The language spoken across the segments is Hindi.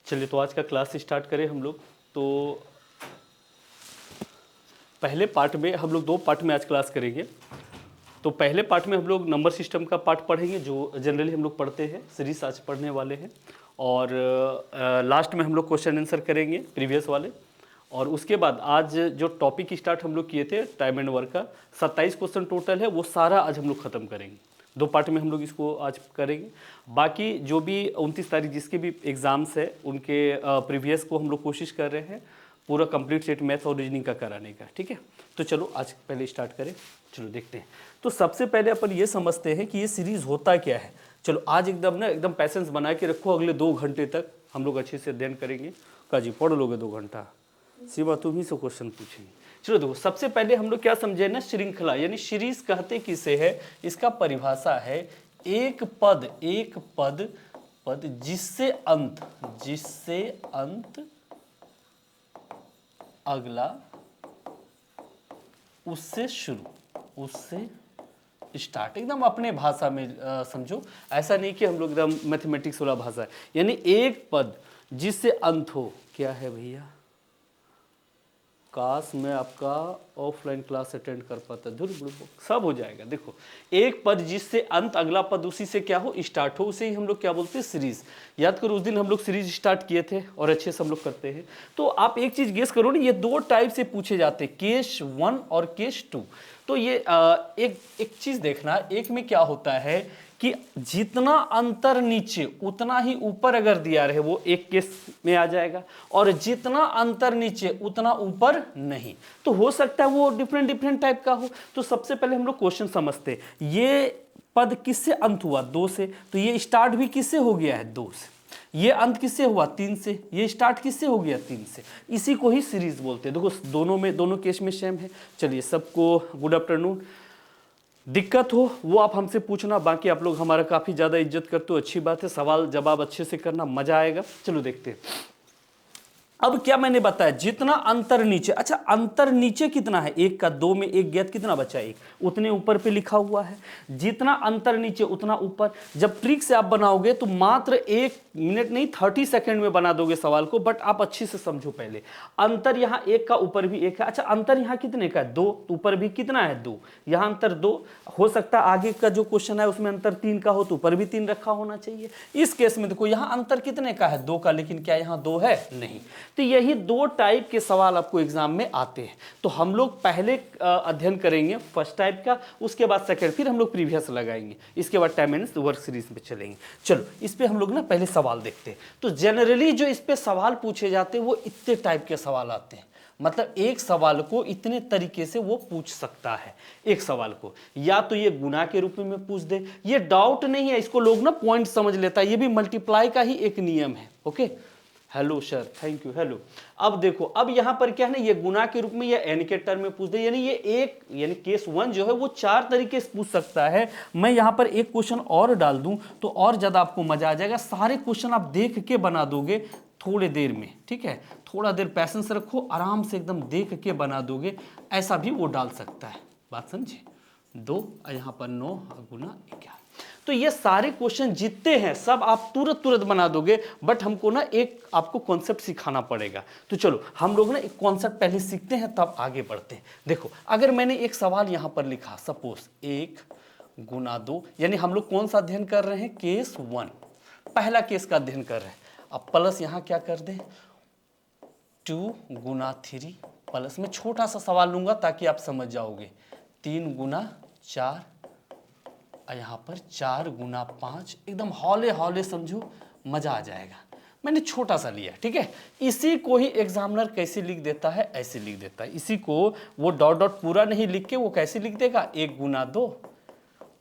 चलिए तो आज का क्लास स्टार्ट करें हम लोग। तो पहले पार्ट में हम लोग 2 पार्ट में आज क्लास करेंगे। तो पहले पार्ट में हम लोग नंबर सिस्टम का पार्ट पढ़ेंगे जो जनरली हम लोग पढ़ते हैं, सीरीज आज पढ़ने वाले हैं। और लास्ट में हम लोग क्वेश्चन आंसर करेंगे प्रीवियस वाले। और उसके बाद आज जो टॉपिक स्टार्ट हम लोग किए थे टाइम एंड वर्क का 27 क्वेश्चन टोटल है, वो सारा आज हम लोग ख़त्म करेंगे। 2 पार्ट में हम लोग इसको आज करेंगे। बाकी जो भी 29 तारीख जिसके भी एग्ज़ाम्स है उनके प्रीवियस को हम लोग कोशिश कर रहे हैं पूरा कंप्लीट सेट मैथ और रीजनिंग का कराने का। ठीक है, तो चलो आज पहले स्टार्ट करें। चलो देखते हैं। तो सबसे पहले अपन ये समझते हैं कि ये सीरीज़ होता क्या है। चलो आज एकदम पैसेंस बना के रखो, अगले 2 घंटे तक हम लोग अच्छे से अध्ययन करेंगे। का जी पढ़ लोगे 2 घंटा, सिवा तुम ही से क्वेश्चन पूछेंगे। चलो देखो, सबसे पहले हम लोग क्या समझे ना, श्रृंखला यानी सीरीज कहते किसे है, इसका परिभाषा है एक पद जिससे अंत अगला उससे शुरू उससे स्टार्ट। एकदम अपने भाषा में समझो, ऐसा नहीं कि हम लोग एकदम मैथमेटिक्स वाला भाषा है। यानी एक पद जिससे अंत हो। क्या है भैया, काश मैं आपका ऑफलाइन क्लास अटेंड कर पाता, सब हो जाएगा। देखो, एक पद जिससे अंत अगला पद उसी से क्या हो, स्टार्ट हो, उसे ही हम लोग क्या बोलते हैं, सीरीज। याद करो उस दिन हम लोग सीरीज स्टार्ट किए थे और अच्छे से हम लोग करते हैं। तो आप एक चीज गेस करो ना, ये 2 टाइप से पूछे जाते हैं, केस 1 और केस 2। तो ये एक चीज देखना, एक में क्या होता है कि जितना अंतर नीचे उतना ही ऊपर अगर दिया रहे वो एक केस में आ जाएगा, और जितना अंतर नीचे उतना ऊपर नहीं। तो हो सकता है वो डिफरेंट टाइप का हो। तो सबसे पहले हम लोग क्वेश्चन समझते, ये पद किससे अंत हुआ, 2 से। तो ये स्टार्ट भी किससे हो गया है, 2 से। ये अंत किससे हुआ, 3 से। ये स्टार्ट किससे हो गया, 3 से। इसी को ही सीरीज बोलते हैं। देखो दोनों केस में सेम है। चलिए सबको गुड आफ्टरनून। दिक्कत हो वो आप हमसे पूछना, बाकी आप लोग हमारा काफ़ी ज़्यादा इज्जत करते हो, अच्छी बात है। सवाल जवाब अच्छे से करना, मज़ा आएगा। चलो देखते हैं। अब क्या मैंने बताया, जितना अंतर नीचे। अच्छा, अंतर नीचे कितना है, 1 का 2 में 1 गया, कितना बचा, 1। उतने ऊपर पे लिखा हुआ है, जितना अंतर नीचे उतना ऊपर। जब ट्रिक से आप बनाओगे तो मात्र 1 मिनट नहीं 30 सेकंड में बना दोगे सवाल को। बट आप अच्छे से समझो पहले, अंतर यहाँ 1 का, ऊपर भी 1 है। अच्छा, अंतर यहाँ कितने का है, 2। ऊपर भी कितना है, 2। यहाँ अंतर 2। हो सकता है आगे का जो क्वेश्चन है उसमें अंतर 3 का हो, तो ऊपर भी 3 रखा होना चाहिए। इस केस में देखो, यहाँ अंतर कितने का है, 2 का, लेकिन क्या यहाँ 2 है, नहीं। तो यही 2 टाइप के सवाल आपको एग्जाम में आते हैं। तो हम लोग पहले अध्ययन करेंगे फर्स्ट टाइप का, उसके बाद सेकंड, फिर हम लोग प्रीवियस लगाएंगे, इसके बाद टाइम एंड वर्क सीरीज पे चलेंगे। चलो इस पे हम लोग ना पहले सवाल देखते हैं। तो जनरली जो इस पे सवाल पूछे जाते हैं वो इतने टाइप के सवाल आते हैं। मतलब एक सवाल को इतने तरीके से वो पूछ सकता है। एक सवाल को या तो ये गुना के रूप में पूछ दे, ये डाउट नहीं है, इसको लोग ना पॉइंट समझ लेता है, ये भी मल्टीप्लाई का ही एक नियम है। Okay, hello sir, thank you, hello. अब देखो, अब यहां पर क्या है ना, ये गुना के रूप में या एन के टर्म में पूछ दे, यानी ये एक, यानी केस 1 जो है वो 4 तरीके से पूछ सकता है। मैं यहां पर एक क्वेश्चन और डाल दूं तो और ज्यादा आपको मजा आ जाएगा। सारे क्वेश्चन आप देख के बना दोगे थोड़े देर में, ठीक है। थोड़ा देर पैसेंस रखो, आराम से एकदम देख के बना दोगे। ऐसा भी वो डाल सकता है, बात समझे। 2 यहाँ पर 9 गुना 11। तो ये सारे क्वेश्चन जितने हैं सब आप तुरंत बना दोगे। बट हमको ना एक आपको कॉन्सेप्ट सिखाना पड़ेगा। तो चलो हम लोग ना एक कॉन्सेप्ट पहले सीखते हैं तब आगे बढ़ते हैं। देखो, अगर मैंने एक सवाल यहां पर लिखा, सपोज 1 गुना 2, यानी हम लोग कौन सा अध्ययन कर रहे हैं, केस 1, पहला केस का अध्ययन कर रहे हैं। अब प्लस यहां क्या कर दें, 2 गुना 3, प्लस में छोटा सा सवाल लूंगा ताकि आप समझ जाओगे, 3 गुना 4, यहाँ पर 4 गुना 5। एकदम हौले हौले समझो, मजा आ जाएगा। मैंने छोटा सा लिया, ठीक है। इसी को ही एग्जामिनर कैसे लिख देता है, ऐसे लिख देता है। इसी को वो डॉट डॉट पूरा नहीं लिख के वो कैसे लिख देगा, 1 गुना 2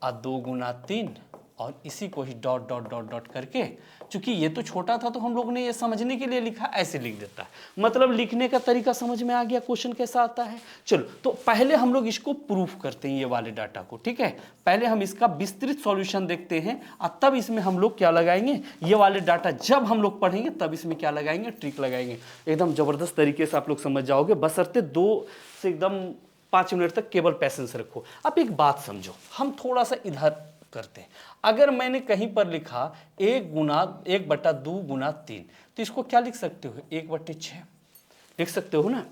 और 2 गुना 3, और इसी को ही डॉट डॉट डॉट डॉट करके, चूंकि ये तो छोटा था तो हम लोग ने ये समझने के लिए लिखा, ऐसे लिख देता है। मतलब लिखने का तरीका समझ में आ गया, क्वेश्चन कैसा आता है। चलो तो पहले हम लोग इसको प्रूफ करते हैं, ये वाले डाटा को, ठीक है। पहले हम इसका विस्तृत सॉल्यूशन देखते हैं और तब इसमें हम लोग क्या लगाएंगे, ये वाले डाटा जब हम लोग पढ़ेंगे तब इसमें क्या लगाएंगे, ट्रिक लगाएंगे। एकदम जबरदस्त तरीके से आप लोग समझ जाओगे, बशर्ते 2 से एकदम 5 मिनट तक केवल पैसेंस रखो। अब एक बात समझो, हम थोड़ा सा इधर करते हैं। अगर मैंने कहीं पर लिखा 1/2 गुना 3, तो इसको क्या लिख सकते हो, 1/6 लिख सकते हो ना,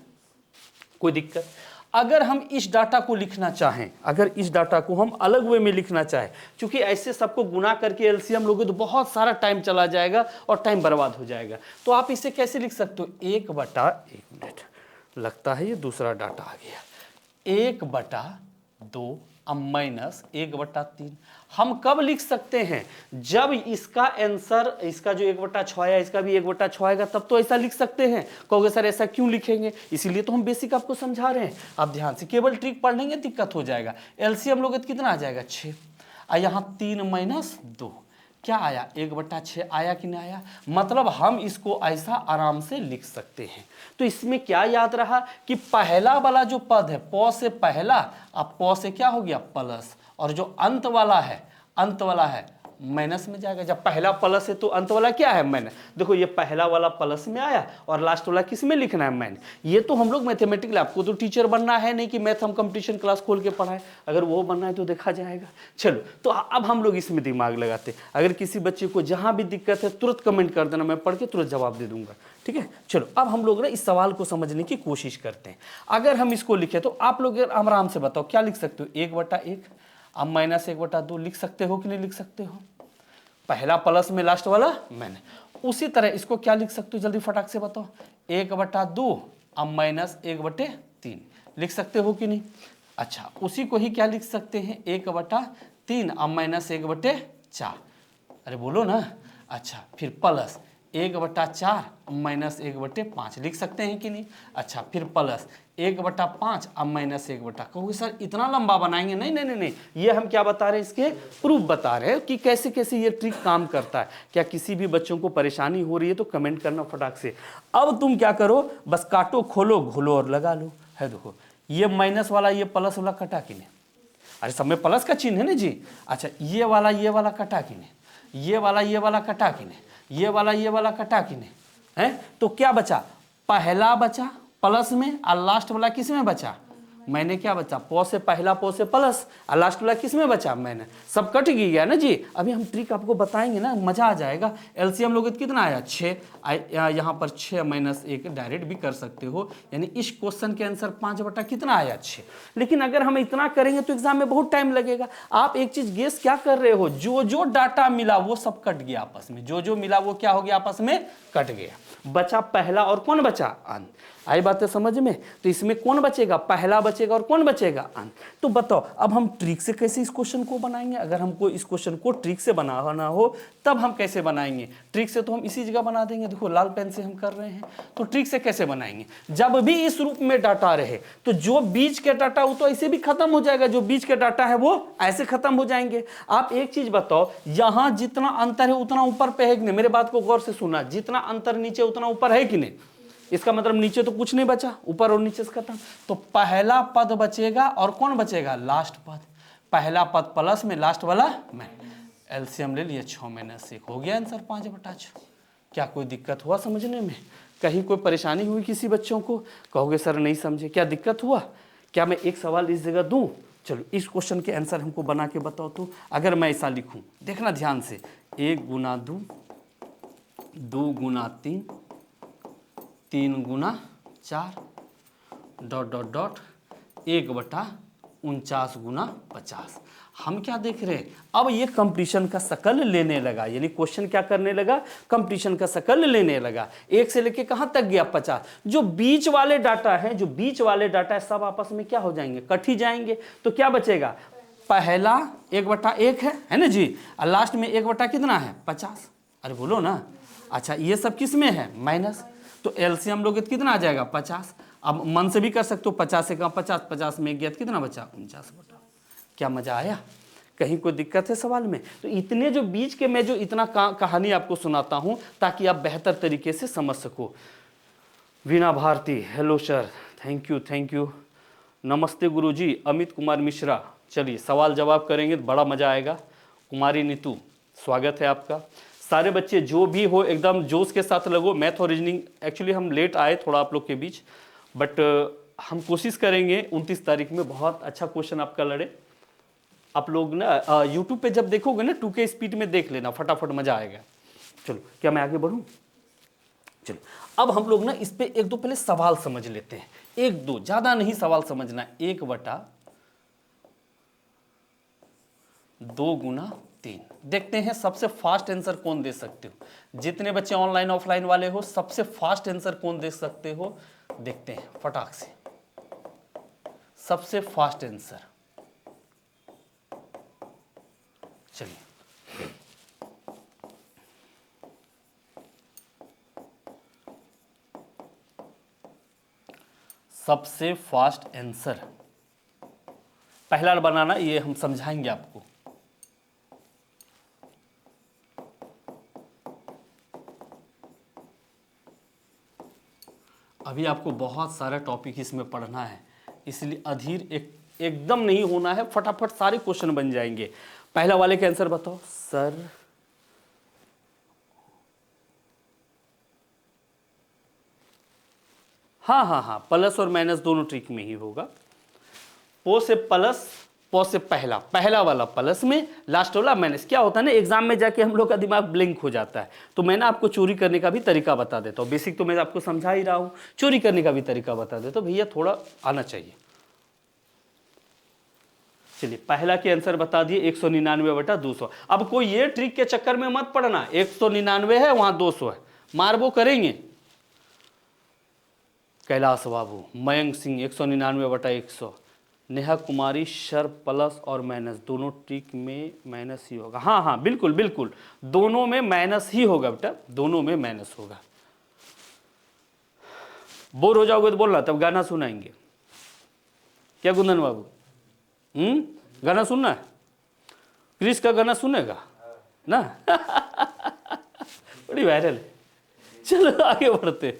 कोई दिक्कत। अगर हम इस डाटा को लिखना चाहें, अगर इस डाटा को हम अलग वे में लिखना चाहें, क्योंकि ऐसे सबको गुना करके एलसीएम लोगे तो बहुत सारा टाइम चला जाएगा और टाइम बर्बाद हो जाएगा, तो आप इसे कैसे लिख सकते हो, 1 मिनट, लगता है ये दूसरा डाटा आ गया, 1/2 माइनस 1/3। हम कब लिख सकते हैं, जब इसका आंसर, इसका जो 1/6 है इसका भी 1/6 आएगा, तब तो ऐसा लिख सकते हैं। कहोगे सर ऐसा क्यों लिखेंगे, इसीलिए तो हम बेसिक आपको समझा रहे हैं, आप ध्यान से केवल ट्रिक पढ़ लेंगे दिक्कत हो जाएगा। एलसीएम लोगे तो कितना आ जाएगा, 6, और यहाँ 3 माइनस 2 क्या आया, 1/6 आया कि नहीं आया, मतलब हम इसको ऐसा आराम से लिख सकते हैं। तो इसमें क्या याद रहा कि पहला वाला जो पद है, प से पहला, अब प से क्या हो गया प्लस, और जो अंत वाला है माइनस में जाएगा। जब पहला प्लस है तो अंत वाला क्या है, माइनस। देखो ये पहला वाला प्लस में आया और लास्ट वाला किस में लिखना है, माइनस। ये तो हम लोग मैथमेटिकल, आपको तो टीचर बनना है नहीं कि मैथ हम कंपटीशन क्लास खोल के पढ़ाए, अगर वो बनना है तो देखा जाएगा। चलो तो अब हम लोग इसमें दिमाग लगाते, अगर किसी बच्चे को जहां भी दिक्कत है तुरंत कमेंट कर देना, मैं पढ़ के तुरंत जवाब दे दूंगा, ठीक है। चलो अब हम लोग ना इस सवाल को समझने की कोशिश करते हैं। अगर हम इसको लिखे तो आप लोग आराम से बताओ क्या लिख सकते हो, 1/1 अब माइनस 1/2 लिख सकते हो कि नहीं लिख सकते हो, पहला प्लस में लास्ट वाला मैंने। उसी तरह इसको क्या लिख सकते हो, जल्दी फटाक से बताओ, 1/2 अब माइनस 1/3 लिख सकते हो कि नहीं। अच्छा उसी को ही क्या लिख सकते हैं, 1/3 अब माइनस 1/4, अरे बोलो ना। अच्छा फिर प्लस 1/4 माइनस 1/5 लिख सकते हैं कि नहीं। अच्छा फिर प्लस 1/5 अब माइनस 1/, कहोगे सर इतना लंबा बनाएंगे, नहीं नहीं नहीं नहीं, ये हम क्या बता रहे हैं, इसके प्रूफ बता रहे हैं कि कैसे कैसे ये ट्रिक काम करता है। क्या किसी भी बच्चों को परेशानी हो रही है तो कमेंट करना फटाक से। अब तुम क्या करो, बस काटो, खोलो, घोलो और लगा लो। है देखो ये माइनस वाला ये प्लस वाला कटा कि नहीं, अरे सब में प्लस का चिन्ह है ना जी। अच्छा ये वाला कटा कि नहीं, ये वाला कटा कि नहीं, ये वाला कटा कि नहीं है, तो क्या बचा, पहला बचा प्लस में और लास्ट वाला किस में बचा, मैंने क्या बचा, प से पहला प से प्लस और लास्ट वाला किस में बचा, मैंने, सब कट गया ना जी। अभी हम ट्रिक आपको बताएंगे ना, मजा आ जाएगा। एलसीएम लोगे तो कितना आया, 6, यहाँ पर 6 माइनस 1 डायरेक्ट भी कर सकते हो, यानी इस क्वेश्चन के आंसर 5 कितना आया, 6। लेकिन अगर हम इतना करेंगे तो एग्जाम में बहुत टाइम लगेगा। आप एक चीज गेस क्या कर रहे हो, जो जो डाटा मिला वो सब कट गया आपस में, जो जो मिला वो क्या हो गया, आपस में कट गया, बचा पहला और कौन बचा, अंत। आई बात है समझ में। तो इसमें कौन बचेगा, पहला बचेगा और कौन बचेगा, अंत। तो बताओ अब हम ट्रिक से कैसे इस क्वेश्चन को बनाएंगे, अगर हमको इस क्वेश्चन को ट्रिक से बनाना हो तब हम कैसे बनाएंगे। ट्रिक से तो हम इसी जगह बना देंगे, देखो लाल पेन से हम कर रहे हैं। तो ट्रिक से कैसे बनाएंगे, जब भी इस रूप में डाटा रहे तो जो बीच के डाटा वो तो ऐसे भी खत्म हो जाएगा, जो बीच के डाटा है वो ऐसे खत्म हो जाएंगे। आप एक चीज बताओ, यहां जितना अंतर है उतना ऊपर पे है कि नहीं, मेरे बात को गौर से सुना, जितना अंतर नीचे उतना ऊपर है कि नहीं, इसका मतलब नीचे तो कुछ नहीं बचा, ऊपर और नीचे से खत्म। तो पहला पद बचेगा और कौन बचेगा, लास्ट पद। पहला पद प्लस में, लास्ट वाला में। एलसीएम ले लिए, 6 माइनस 1 हो गया आंसर 5/6। क्या कोई दिक्कत हुआ समझने में, कहीं कोई परेशानी हुई किसी बच्चों को, कहोगे सर नहीं समझे, क्या दिक्कत हुआ, क्या मैं एक सवाल इस जगह दूं। चलो इस क्वेश्चन के आंसर हमको बना के बताओ। तो अगर मैं ऐसा लिखूं, देखना ध्यान से, 1 गुना 2, 2 गुना 3, 3 गुना 4 डॉट डॉट डॉट 1/49 गुना 50। हम क्या देख रहे हैं, अब ये कंप्लीशन का शकल लेने लगा, यानी क्वेश्चन क्या करने लगा, कंप्लीशन का शकल लेने लगा। 1 से लेके कहां तक गया, 50। जो बीच वाले डाटा है, जो बीच वाले डाटा है सब आपस में क्या हो जाएंगे, कट ही जाएंगे। तो क्या बचेगा, पहला 1/1 है ना जी, और लास्ट में 1 कितना है, 50। अरे बोलो ना। अच्छा ये सब किस में है, माइनस। तो एलसीएम लोगे तो कितना आ जाएगा, 50। अब मन से भी कर सकते हो, 50 से कम 50, 50 में गया तो कितना बचा, 49/। क्या मजा आया, कहीं कोई दिक्कत है सवाल में। तो इतने जो बीच के मैं जो इतना कहानी आपको सुनाता हूं ताकि आप बेहतर तरीके से समझ सको। Veena Bharti, hello sir, thank you. नमस्ते गुरुजी, अमित कुमार मिश्रा। चलिए सवाल जवाब करेंगे तो बड़ा मजा आएगा। कुमारी नीतू, स्वागत है आपका। सारे बच्चे जो भी हो एकदम जोश के साथ लगो। मैथ और रीजनिंग एक्चुअली हम लेट आए थोड़ा आप लोग के बीच, बट हम कोशिश करेंगे 29 तारीख में बहुत अच्छा क्वेश्चन आपका लड़े। आप लोग ना यूट्यूब पे जब देखोगे ना 2K स्पीड में देख लेना, फटाफट मजा आएगा। चलो क्या मैं आगे बढ़ूं? चलो अब हम लोग ना इस पे एक दो पहले सवाल समझ लेते हैं, एक दो, ज्यादा नहीं सवाल समझना। 1/2 × 3 देखते हैं सबसे फास्ट आंसर कौन दे सकते हो। जितने बच्चे ऑनलाइन ऑफलाइन वाले हो सबसे फास्ट आंसर कौन दे सकते हो, देखते हैं फटाक से। सबसे फास्ट आंसर, चलिए सबसे फास्ट आंसर पहला बनाना, ये हम समझाएंगे आपको। अभी आपको बहुत सारा टॉपिक इसमें पढ़ना है, इसलिए अधीर एकदम नहीं होना है, फटाफट सारे क्वेश्चन बन जाएंगे। पहला वाले का आंसर बताओ सर। हाँ हाँ हाँ, प्लस और माइनस दोनों ट्रिक में ही होगा। पो से प्लस, पो से पहला, पहला वाला प्लस में, लास्ट वाला माइनस। क्या होता है ना, एग्जाम में जाके हम लोग का दिमाग ब्लैंक हो जाता है, तो मैं ना आपको चोरी करने का भी तरीका बता देता हूँ। बेसिक तो मैं आपको समझा ही रहा हूँ, चोरी करने का भी तरीका बता देता हूँ, भैया थोड़ा आना चाहिए। चलिए पहला के आंसर बता दिए 199/200। अब कोई ये ट्रिक के चक्कर में मत पड़ना, 199 है वहां 200 है, मारबो करेंगे। कैलाश बाबू, मयंक सिंह 199/100, नेहा कुमारी सर प्लस और माइनस दोनों ट्रिक में माइनस ही होगा। हाँ हाँ बिल्कुल बिल्कुल, दोनों में माइनस ही होगा बेटा, दोनों में माइनस होगा। बोर हो जाओगे तो बोलना, तब गाना सुनाएंगे। क्या गुंदन बाबू, गाना सुनना है? क्रिस का गाना सुनेगा ना? बड़ी वायरल है। चलो आगे बढ़ते।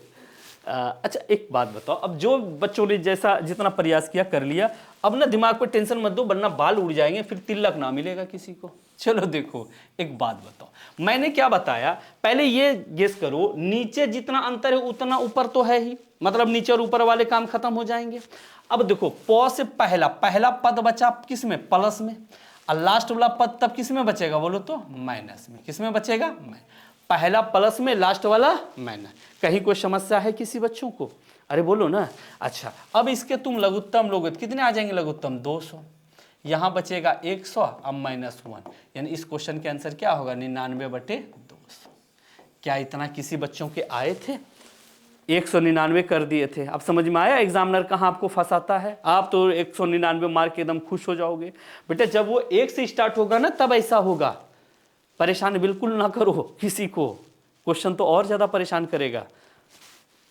अच्छा एक बात बताओ, अब जो बच्चों ने जैसा जितना प्रयास किया कर लिया, अब ना दिमाग पे टेंशन मत दो, वरना बाल उड़ जाएंगे, फिर तिलक ना मिलेगा किसी को। चलो देखो एक बात बताओ, मैंने क्या बताया, पहले ये गेस करो, नीचे जितना अंतर है उतना ऊपर तो है ही, मतलब नीचे और ऊपर वाले काम खत्म हो जाएंगे। अब देखो प से पहला पहला पद बचा किस में, प्लस में, और लास्ट वाला पद तब किस में बचेगा बोलो तो, माइनस में। किस में बचेगा, पहला प्लस में, लास्ट वाला माइनस। कहीं कोई समस्या है किसी बच्चों को? अरे बोलो ना। अच्छा अब इसके तुम लघुत्तम लोगे तो कितने आ जाएंगे लघुत्तम, 200। यहाँ बचेगा 100, अब -1, यानी इस क्वेश्चन के आंसर क्या होगा, 99/200। क्या इतना किसी बच्चों के आए थे? 199 कर दिए थे। अब समझ में आया एग्जामिनर कहाँ आपको फंसाता है? आप तो 199 मार्क के एकदम खुश हो जाओगे। बेटा जब वो 1 से स्टार्ट होगा ना तब ऐसा होगा, परेशान बिल्कुल ना करो किसी को, क्वेश्चन तो और ज्यादा परेशान करेगा।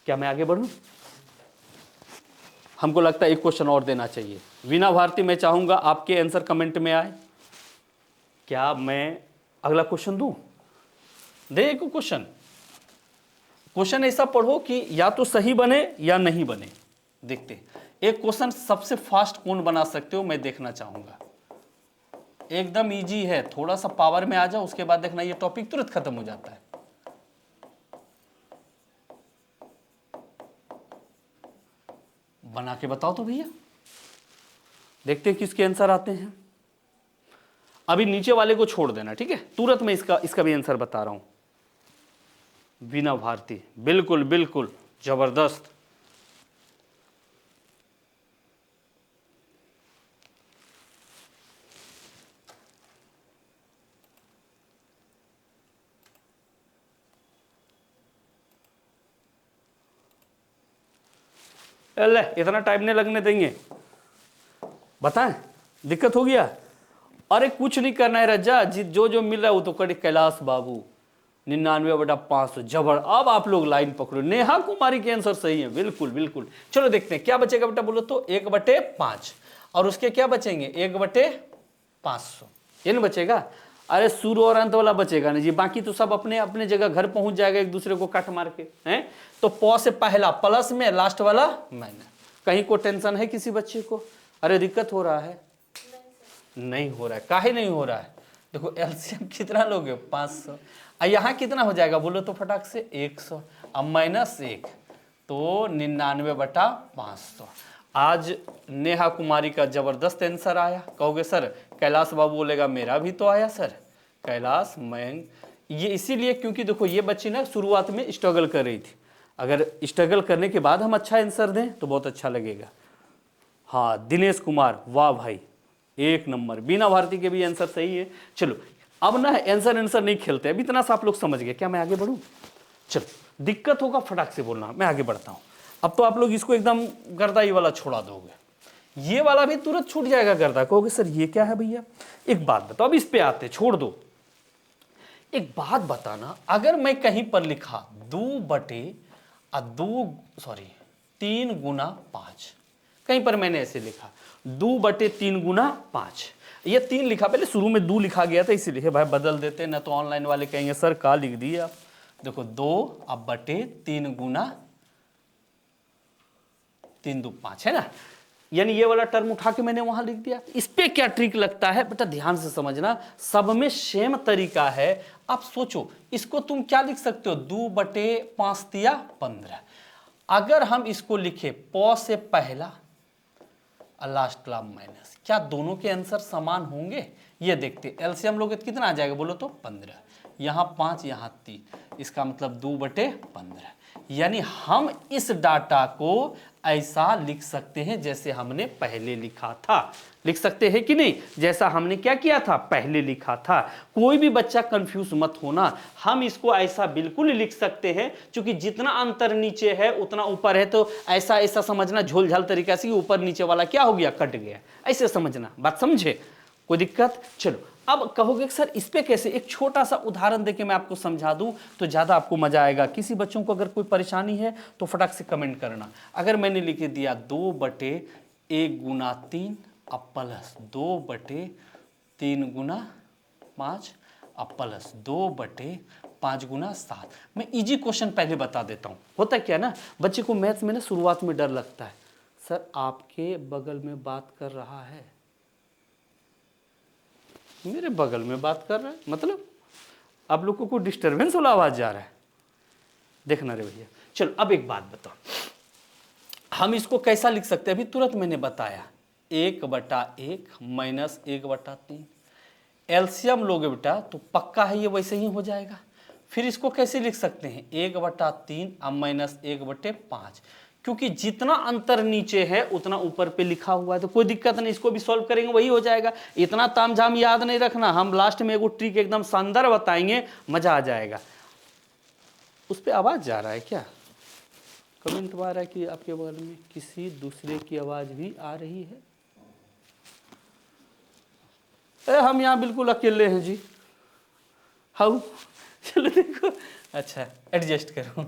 क्या मैं आगे बढ़ूं? हमको लगता है एक क्वेश्चन और देना चाहिए। वीना भारती, मैं चाहूंगा आपके आंसर कमेंट में आए। क्या मैं अगला क्वेश्चन दूं? दे एक क्वेश्चन, क्वेश्चन ऐसा पढ़ो कि या तो सही बने या नहीं बने। देखते एक क्वेश्चन सबसे फास्ट कौन बना सकते हो, मैं देखना चाहूंगा। एकदम इजी है, थोड़ा सा पावर में आ जाओ, उसके बाद देखना ये टॉपिक तुरंत खत्म हो जाता है। बना के बताओ तो भैया, देखते हैं किसके आंसर आते हैं। अभी नीचे वाले को छोड़ देना, ठीक है? तुरंत मैं इसका भी आंसर बता रहा हूं। वीना भारती, बिल्कुल बिल्कुल जबरदस्त। अल्ले इतना टाइम नहीं लगने देंगे, बताएं दिक्कत हो गया? अरे कुछ नहीं करना है रजा जी, जो जो मिल रहा है वो तो कड़ी। कैलाश बाबू 99/500, जबर। अब आप लोग लाइन पकड़ो, नेहा कुमारी के आंसर सही है, बिल्कुल बिल्कुल। चलो देखते हैं क्या बचेगा बेटा, बोलो तो 1/5, और उसके क्या बचेंगे 1/500, ये नहीं बचेगा? अरे शुरू और अंत वाला बचेगा नहीं जी, बाकी तो सब अपने अपने जगह घर पहुंच जाएगा एक दूसरे को काट मार के, हैं? तो प से पहला प्लस में, लास्ट वाला माइनस। कहीं को टेंशन है किसी बच्चे को? अरे दिक्कत हो रहा है? नहीं हो रहा है, काहे नहीं हो रहा है? देखो एलसीएम कितना लोगे, 500, यहाँ कितना हो जाएगा बोलो तो फटाक से, 100, अब -1, तो 99/500। आज नेहा कुमारी का जबरदस्त आंसर आया। कहोगे सर कैलाश बाबू बोलेगा मेरा भी तो आया सर, कैलाश मयंक। ये इसीलिए क्योंकि देखो ये बच्ची ना शुरुआत में स्ट्रगल कर रही थी, अगर स्ट्रगल करने के बाद हम अच्छा आंसर दें तो बहुत अच्छा लगेगा। हाँ दिनेश कुमार, वाह भाई एक नंबर, बीना भारती के भी आंसर सही है। चलो अब ना आंसर नहीं खेलते, अभी इतना सा आप लोग समझ गए, क्या मैं आगे बढ़ूं? चलो दिक्कत होगा फटाक से बोलना, मैं आगे बढ़ता हूं। अब तो आप लोग इसको एकदम गर्दा ये वाला छोड़ा दोगे, ये वाला भी तुरंत छूट जाएगा गर्दा, कहोगे सर ये क्या है भैया। एक बात बताओ, अब इस पे आते, छोड़ दो। एक बात बताना, अगर मैं कहीं पर लिखा 3 गुना 5, कहीं पर मैंने ऐसे लिखा 2/3 गुना 5, ये 3 लिखा, पहले शुरू में 2 लिखा गया था इसीलिए भाई बदल देते, ना तो ऑनलाइन वाले कहेंगे सर का लिख दिए आप। देखो 2/3 गुना 3 2 5 है ना, यानी ये वाला टर्म उठा के मैंने वहां लिख दिया। इस पे क्या ट्रिक लगता है बेटा, ध्यान से समझना, सब में सेम तरीका है। आप सोचो इसको तुम क्या लिख सकते हो, 2/5 दिया 15। अगर हम इसको लिखे प से पहला और लास्ट वाला माइनस, क्या दोनों के आंसर समान होंगे? ये देखते, एलसीएम लोगे तो कितना आ जाएगा बोलो तो 15, यहाँ 5 यहाँ 3, इसका मतलब 2/15। यानी हम इस डाटा को ऐसा लिख सकते हैं जैसे हमने पहले लिखा था, लिख सकते हैं कि नहीं, जैसा हमने क्या किया था पहले लिखा था। कोई भी बच्चा कंफ्यूज मत होना, हम इसको ऐसा बिल्कुल लिख सकते हैं, क्योंकि जितना अंतर नीचे है उतना ऊपर है, तो ऐसा ऐसा समझना झोलझाल तरीका से, ऊपर नीचे वाला क्या हो गया, कट गया, ऐसे समझना, बात समझे, कोई दिक्कत? चलो अब कहोगे सर इस पे कैसे, एक छोटा सा उदाहरण देके मैं आपको समझा दूं तो ज्यादा आपको मजा आएगा। किसी बच्चों को अगर कोई परेशानी है तो फटाक से कमेंट करना। अगर मैंने लिख दिया 2/1 गुना 3 अब प्लस 2/3 गुना 5 अब प्लस 2/5 गुना 7, मैं इजी क्वेश्चन पहले बता देता हूं। होता क्या ना, बच्चे को मैथ्स में ना शुरुआत में डर लगता है, सर आपके बगल में बात कर रहा है, मेरे बगल में बात कर रहा है, मतलब आप लोगों को डिस्टरबेंस वाला आवाज जा रहा है, देखना रे भैया। चलो अब एक बात बताओ, हम इसको कैसा लिख सकते हैं, अभी तुरंत मैंने बताया 1/1 माइनस 1/3। एलसीएम लोगे बेटा तो पक्का है ये वैसे ही हो जाएगा। फिर इसको कैसे लिख सकते हैं, 1/3 अब माइनस 1/5, क्योंकि जितना अंतर नीचे है उतना ऊपर पे लिखा हुआ है, तो कोई दिक्कत नहीं, इसको भी सॉल्व करेंगे वही हो जाएगा। इतना तामझाम याद नहीं रखना, हम लास्ट में एगो ट्रिक एकदम शानदार बताएंगे, मजा आ जाएगा। उस पे आवाज जा रहा है क्या, कमेंट आ रहा है कि आपके बगल में किसी दूसरे की आवाज भी आ रही है? अरे हम यहाँ बिल्कुल अकेले हैं जी, हाउ, चलो देखो, अच्छा एडजस्ट करो,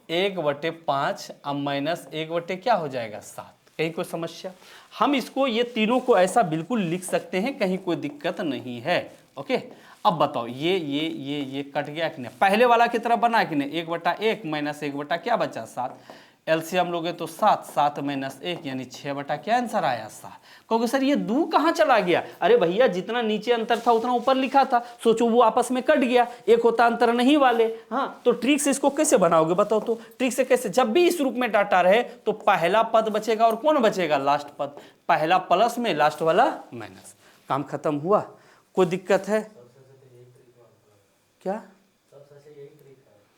1/5 अब माइनस 1/ क्या हो जाएगा 7, कहीं कोई समस्या? हम इसको ये तीनों को ऐसा बिल्कुल लिख सकते हैं, कहीं कोई दिक्कत नहीं है। ओके अब बताओ ये कट गया कि नहीं, पहले वाला की तरफ बना कि नहीं, 1/1 माइनस 1/ क्या बचा 7, एलसीएम लोगे तो 7 7 माइनस 1 यानी 6/ क्या आंसर आया 7। कहोगे सर ये 2 कहाँ चला गया, अरे भैया जितना नीचे अंतर था उतना ऊपर लिखा था, सोचो वो आपस में कट गया, एक होता अंतर नहीं वाले। हाँ तो ट्रिक से इसको कैसे बनाओगे बताओ तो, ट्रिक से कैसे, जब भी इस रूप में डाटा रहे तो पहला पद बचेगा और कौन बचेगा, लास्ट पद, पहला प्लस में लास्ट वाला माइनस, काम खत्म हुआ। कोई दिक्कत है क्या?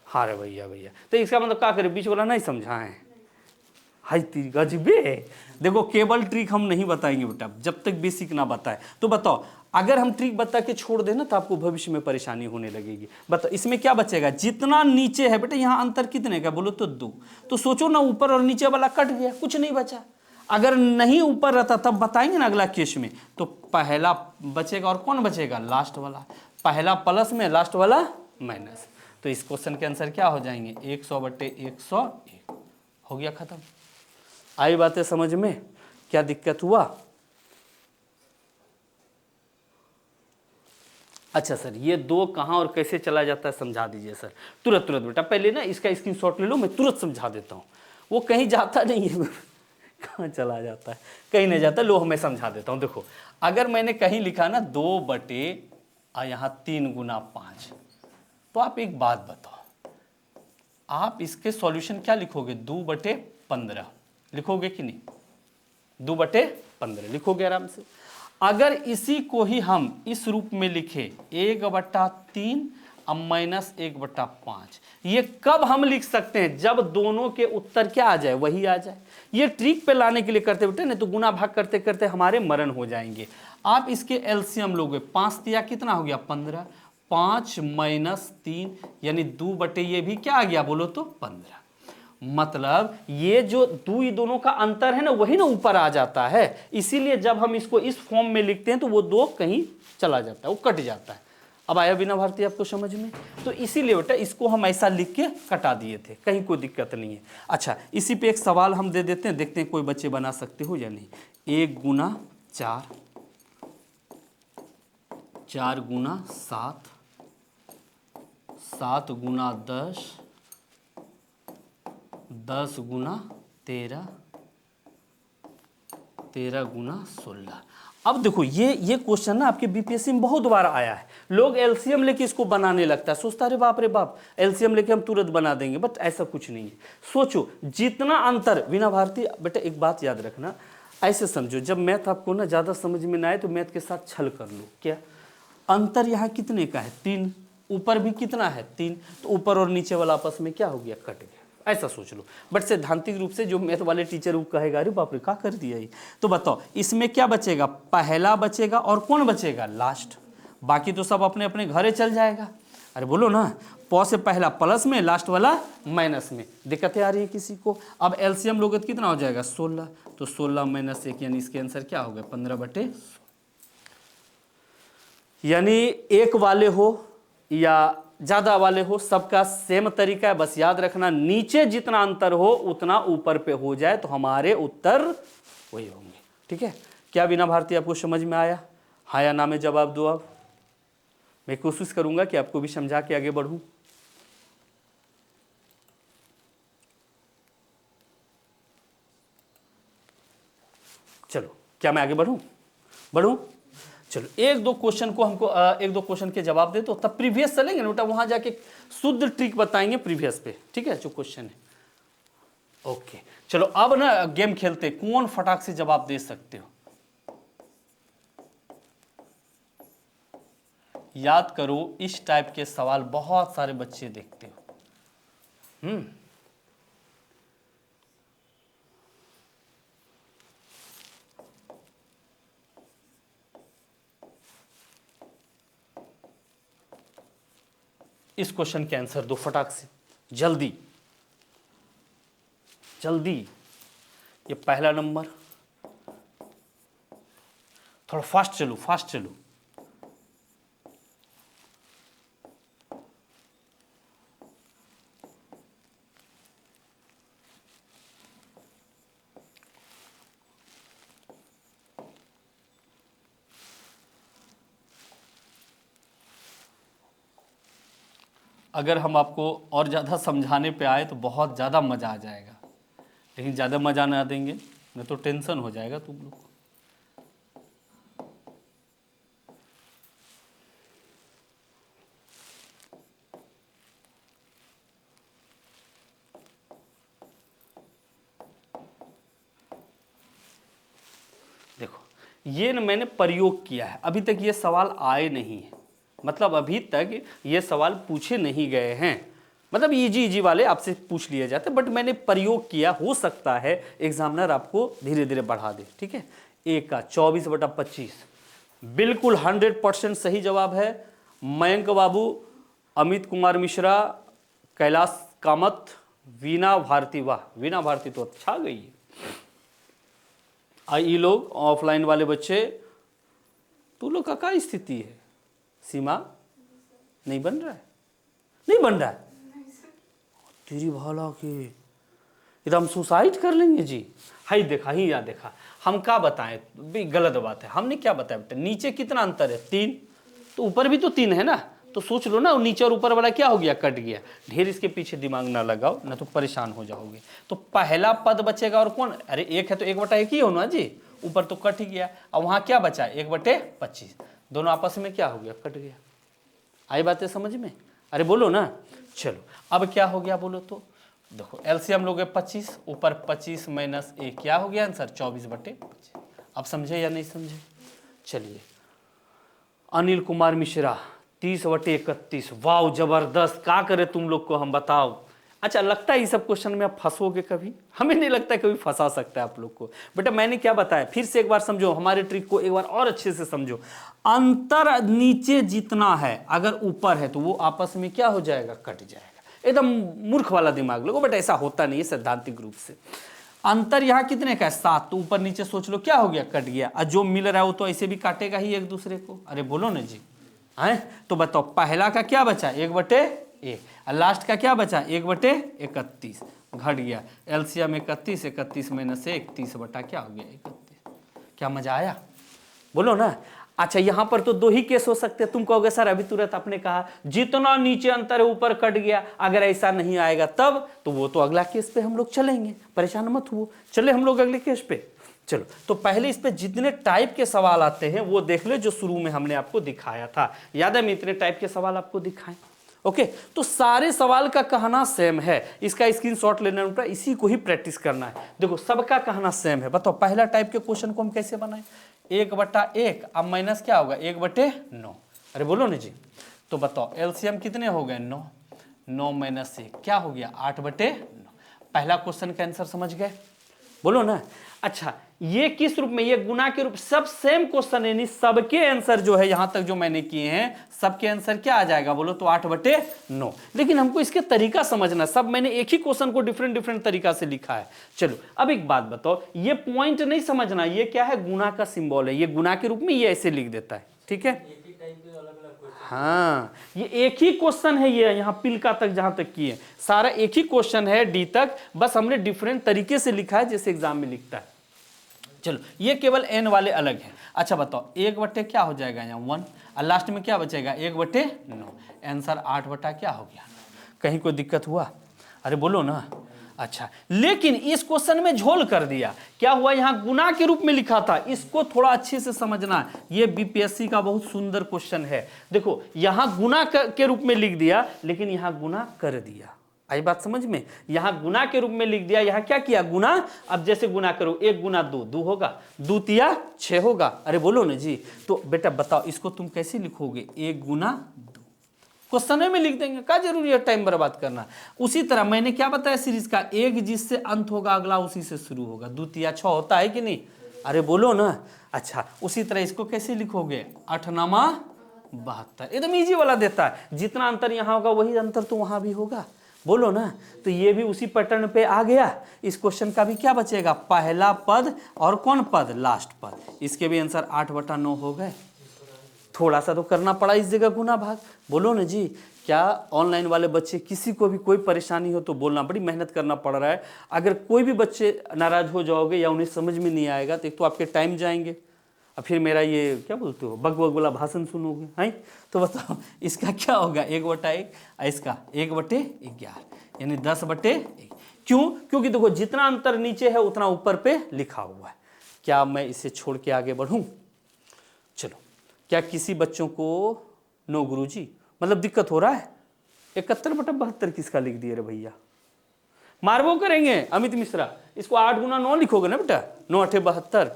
हाँ रे भैया तो इसका मतलब क्या करे, बीच वाला नहीं समझाएं, हाय तेरी गजबे। देखो केवल ट्रिक हम नहीं बताएंगे बेटा जब तक बेसिक ना बताए। तो बताओ अगर हम ट्रिक बता के छोड़ देना तो आपको भविष्य में परेशानी होने लगेगी। बताओ इसमें क्या बचेगा, जितना नीचे है बेटा, यहाँ अंतर कितने का बोलो तो 2, तो सोचो ना ऊपर और नीचे वाला कट गया, कुछ नहीं बचा। अगर नहीं ऊपर रहता तब बताएंगे ना अगला केस में, तो पहला बचेगा और कौन बचेगा, लास्ट वाला, पहला प्लस में लास्ट वाला माइनस। तो इस क्वेश्चन के आंसर क्या हो जाएंगे, 100/101, हो गया खत्म। आई बातें समझ में, क्या दिक्कत हुआ? अच्छा सर ये 2 कहाँ और कैसे चला जाता है समझा दीजिए सर, तुरंत बेटा, पहले ना इसका स्क्रीनशॉट ले लो, मैं तुरंत समझा देता हूँ, वो कहीं जाता नहीं है कहाँ चला जाता है, कहीं नहीं जाता, लो मैं समझा देता हूँ। देखो अगर मैंने कहीं लिखा ना 2/3 गुना 5, तो आप एक बात बताओ, आप इसके सॉल्यूशन क्या लिखोगे, 2/15 लिखोगे कि नहीं, 2/15 लिखोगे आराम से। अगर इसी को ही हम इस रूप में लिखे 1/3 अब -1/5, ये कब हम लिख सकते हैं? जब दोनों के उत्तर क्या आ जाए, वही आ जाए। ये ट्रिक पे लाने के लिए करते बेटे, नहीं तो गुना भाग करते करते हमारे मरण हो जाएंगे। आप इसके एलसीएम लोगे, 5 दिया कितना हो गया 15, 5 - 3 यानी 2 ये भी क्या आ गया बोलो तो 15। मतलब ये जो दोनों का अंतर है ना, वही ना ऊपर आ जाता है। इसीलिए जब हम इसको इस फॉर्म में लिखते हैं तो वो 2 कहीं चला जाता है, वो कट जाता है। अब आया बिना भारती आपको समझ में? तो इसीलिए बेटा इसको हम ऐसा लिख के कटा दिए थे, कहीं कोई दिक्कत नहीं है। अच्छा, इसी पे एक सवाल हम दे देते हैं, देखते हैं कोई बच्चे बना सकते हो या नहीं। 1 × 4, 4 × 7, 7 × 10, 10 × 13, 13 × 16। अब देखो ये क्वेश्चन ना आपके बीपीएससी में बहुत बार आया है। लोग एलसीएम लेके इसको बनाने लगता है, सोचता रे बाप एलसीएम लेके हम तुरंत बना देंगे, बट ऐसा कुछ नहीं है। सोचो जितना अंतर, बिना भारती बेटा एक बात याद रखना, ऐसे समझो जब मैथ आपको ना ज़्यादा समझ में ना आए तो मैथ के साथ छल कर लो। क्या अंतर यहाँ कितने का है? 3, ऊपर भी कितना है 3, तो ऊपर और नीचे वाला आपस में क्या हो गया, कट गया। ऐसा सोच लो। बट सैद्धांतिक रूप से जो मैथ वाले टीचर वो कहेगा अरे बाप रे क्या कर दिया ये, तो बताओ इसमें क्या बचेगा? पहला बचेगा और कौन बचेगा? लास्ट। बाकी तो सब अपने अपने घरे चल जाएगा। अरे बोलो ना, प से पहला प्लस में, लास्ट वाला माइनस में। दिक्कतें आ रही है किसी को? अब एलसीएम लोगे तो कितना हो जाएगा 16, तो 16 - 1 यानी इसके आंसर क्या हो गया 15/16। यानी एक वाले हो या ज़्यादा वाले हो, सबका सेम तरीका है। बस याद रखना नीचे जितना अंतर हो उतना ऊपर पे हो जाए तो हमारे उत्तर वही होंगे। ठीक है? क्या बिना भारती आपको समझ में आया? हाँ या ना में जवाब दो। अब मैं कोशिश करूंगा कि आपको भी समझा के आगे बढ़ूं। चलो क्या मैं आगे बढ़ूं? चलो एक दो क्वेश्चन को हमको एक दो क्वेश्चन के जवाब दे, तो तब प्रीवियस चलेंगे ना बेटा, वहां जाके शुद्ध ट्रिक बताएंगे प्रीवियस पे। ठीक है? जो क्वेश्चन है। ओके चलो अब ना गेम खेलते, कौन फटाक से जवाब दे सकते हो। याद करो इस टाइप के सवाल बहुत सारे बच्चे देखते हो। इस क्वेश्चन के आंसर दो फटाक से, जल्दी जल्दी। ये पहला नंबर, थोड़ा फास्ट चलो। अगर हम आपको और ज़्यादा समझाने पे आए तो बहुत ज़्यादा मज़ा आ जाएगा, लेकिन ज़्यादा मज़ा ना देंगे नहीं तो टेंशन हो जाएगा तुम लोग को। देखो ये न मैंने प्रयोग किया है, अभी तक ये सवाल आए नहीं है, मतलब अभी तक ये सवाल पूछे नहीं गए हैं, मतलब इजी वाले आपसे पूछ लिए जाते, बट मैंने प्रयोग किया। हो सकता है एग्जामिनर आपको धीरे धीरे बढ़ा दे। ठीक है? एक का 24/25 बिल्कुल 100% सही जवाब है। मयंक बाबू, अमित कुमार मिश्रा, कैलाश कामत, वीना भारती। वाह वीना भारती तो अच्छा गई है। ये लोग ऑफलाइन वाले बच्चे, तू लोग का क्या स्थिति है? सीमा नहीं बन रहा है तेरी भाला के एकदम सुसाइड कर लेंगे जी। हाई देखा ही या देखा, हम क्या बताएं, भी गलत बात है। हमने क्या बताया बेटा, नीचे कितना अंतर है 3, तो ऊपर भी तो 3 है ना, तो सोच लो ना नीचे और ऊपर वाला क्या हो गया, कट गया। ढेर इसके पीछे दिमाग ना लगाओ, ना तो परेशान हो जाओगे। तो पहला पद बचेगा और कौन, अरे 1 है तो 1/1 ही होना जी, ऊपर तो कट ही गया। अब वहां क्या बचा 1/25, दोनों आपस में क्या हो गया, कट गया। आई बातें समझ में? अरे बोलो ना। चलो अब क्या हो गया बोलो तो, देखो एलसीएम लोगे 25, ऊपर 25 - 1 क्या हो गया आंसर 24/25। अब समझे या नहीं समझे? चलिए, अनिल कुमार मिश्रा 30/31। वाह जबरदस्त, क्या करे तुम लोग को हम बताओ। अच्छा, लगता है ये सब क्वेश्चन में आप फंसोगे कभी? हमें नहीं लगता है कभी फंसा सकता है आप लोग को। बेटा मैंने क्या बताया, फिर से एक बार समझो, हमारे ट्रिक को एक बार और अच्छे से समझो। अंतर नीचे जितना है अगर ऊपर है तो वो आपस में क्या हो जाएगा, कट जाएगा। एकदम मूर्ख वाला दिमाग लोगो, बट ऐसा होता नहीं है सैद्धांतिक रूप से। अंतर यहाँ कितने का है, 7, तो ऊपर नीचे सोच लो क्या हो गया, कट गया। और जो मिल रहा है वो तो ऐसे भी काटेगा ही एक दूसरे को। अरे बोलो ना जी, है तो बताओ, पहला का क्या बचा, 1/1, और लास्ट का क्या बचा, 1/31, घट गया। एलसीएम 31, 31 - 1, 30 बटा क्या हो गया, 31। क्या मजा आया, बोलो ना। अच्छा, यहां पर तो 2 ही केस हो सकते हैं। तुम कहोगे सर अभी तुरंत आपने कहा जितना नीचे अंतर है ऊपर कट गया, अगर ऐसा नहीं आएगा तब, तो वो तो अगला केस पे हम लोग चलेंगे, परेशान मत हुओ, चले हम लोग अगले केस पे। चलो, तो पहले इस पे जितने टाइप के सवाल आते हैं वो देख ले, जो शुरू में हमने आपको दिखाया था। याद है, मैं इतने टाइप के सवाल आपको दिखाएं। ओके, तो सारे सवाल का कहना सेम है, इसका स्क्रीनशॉट लेना होगा, इसी को ही प्रैक्टिस करना है। देखो सबका कहना सेम है। बताओ पहला टाइप के क्वेश्चन को हम कैसे बनाएं, 1/1, अब माइनस क्या होगा, 1/9। अरे बोलो ना जी, तो बताओ एलसीएम कितने हो गए, 9, 9 - 1 क्या हो गया, 8/9। पहला क्वेश्चन का आंसर समझ गए, बोलो ना। अच्छा, ये किस रूप में, ये गुना के रूप, सब सेम क्वेश्चन है, सबके आंसर जो है यहां तक जो मैंने किए हैं सबके आंसर क्या आ जाएगा, बोलो तो 8/9। लेकिन हमको इसके तरीका समझना, सब मैंने एक ही क्वेश्चन को डिफरेंट डिफरेंट तरीका से लिखा है। चलो अब एक बात बताओ, ये पॉइंट नहीं समझना, ये क्या है, गुना का सिंबल है, ये गुना के रूप में ये ऐसे लिख देता है, ठीक है। हाँ, ये एक ही क्वेश्चन है, ये यहाँ पिलका तक जहां तक किए सारा एक ही क्वेश्चन है, डी तक, बस हमने डिफरेंट तरीके से लिखा है जैसे एग्जाम में लिखता है। चलो, ये केवल एन वाले अलग हैं। अच्छा बताओ, 1/, क्या हो जाएगा यहाँ 1, और लास्ट में क्या बचेगा, 1/9। आंसर 8 क्या हो गया, कहीं कोई दिक्कत हुआ, अरे बोलो ना। अच्छा, लेकिन इस क्वेश्चन में झोल कर दिया, क्या हुआ, यहां गुना के रूप में लिखा था, इसको थोड़ा अच्छे से समझना। ये बीपीएससी का बहुत सुंदर क्वेश्चन है। देखो यहां गुना के रूप में लिख दिया, लेकिन यहां गुना कर दिया। आई बात समझ में, यहां गुना के रूप में लिख दिया, यहां क्या किया, गुना। अब जैसे गुना करो, 1 × 2 2 होगा, 2 × 3 6 होगा। अरे बोलो ना जी, तो बेटा बताओ इसको तुम कैसे लिखोगे, 1 × 2, क्वेश्चन में लिख देंगे, क्या जरूरी है टाइम बर्बाद करना। उसी तरह मैंने क्या बताया सीरीज का, एक जिससे अंत होगा अगला उसी से शुरू होगा, 2 × 3 6 होता है कि नहीं, अरे बोलो ना। अच्छा, उसी तरह इसको कैसे लिखोगे, 8 × 9 72, एकदम इजी वाला देता है, जितना अंतर यहाँ होगा वही अंतर तो वहां भी होगा, बोलो ना। तो ये भी उसी पैटर्न पे आ गया। इस क्वेश्चन का भी क्या बचेगा, पहला पद और कौन पद, लास्ट पद, इसके भी आंसर 8/9 हो गए। थोड़ा सा तो करना पड़ा इस जगह गुना भाग, बोलो ना जी। क्या ऑनलाइन वाले बच्चे, किसी को भी कोई परेशानी हो तो बोलना, बड़ी मेहनत करना पड़ रहा है। अगर कोई भी बच्चे नाराज हो जाओगे या उन्हें समझ में नहीं आएगा तो एक तो आपके टाइम जाएंगे, और फिर मेरा ये क्या बोलते हो बग बग वाला भाषण सुनोगे, हैं। तो बताओ इसका क्या होगा, 1/1, इसका 1/11, यानी 10/1। क्यों, क्योंकि देखो जितना अंतर नीचे है उतना ऊपर पे लिखा हुआ है। क्या मैं इसे छोड़ के आगे बढ़ूं, चलो। क्या किसी बच्चों को, नो गुरुजी, मतलब दिक्कत हो रहा है, 71/72 किसका लिख दिए रे भैया, मारबो करेंगे अमित मिश्रा, इसको 8 × 9 लिखोगे ना बेटा, 9 × 8 = 72।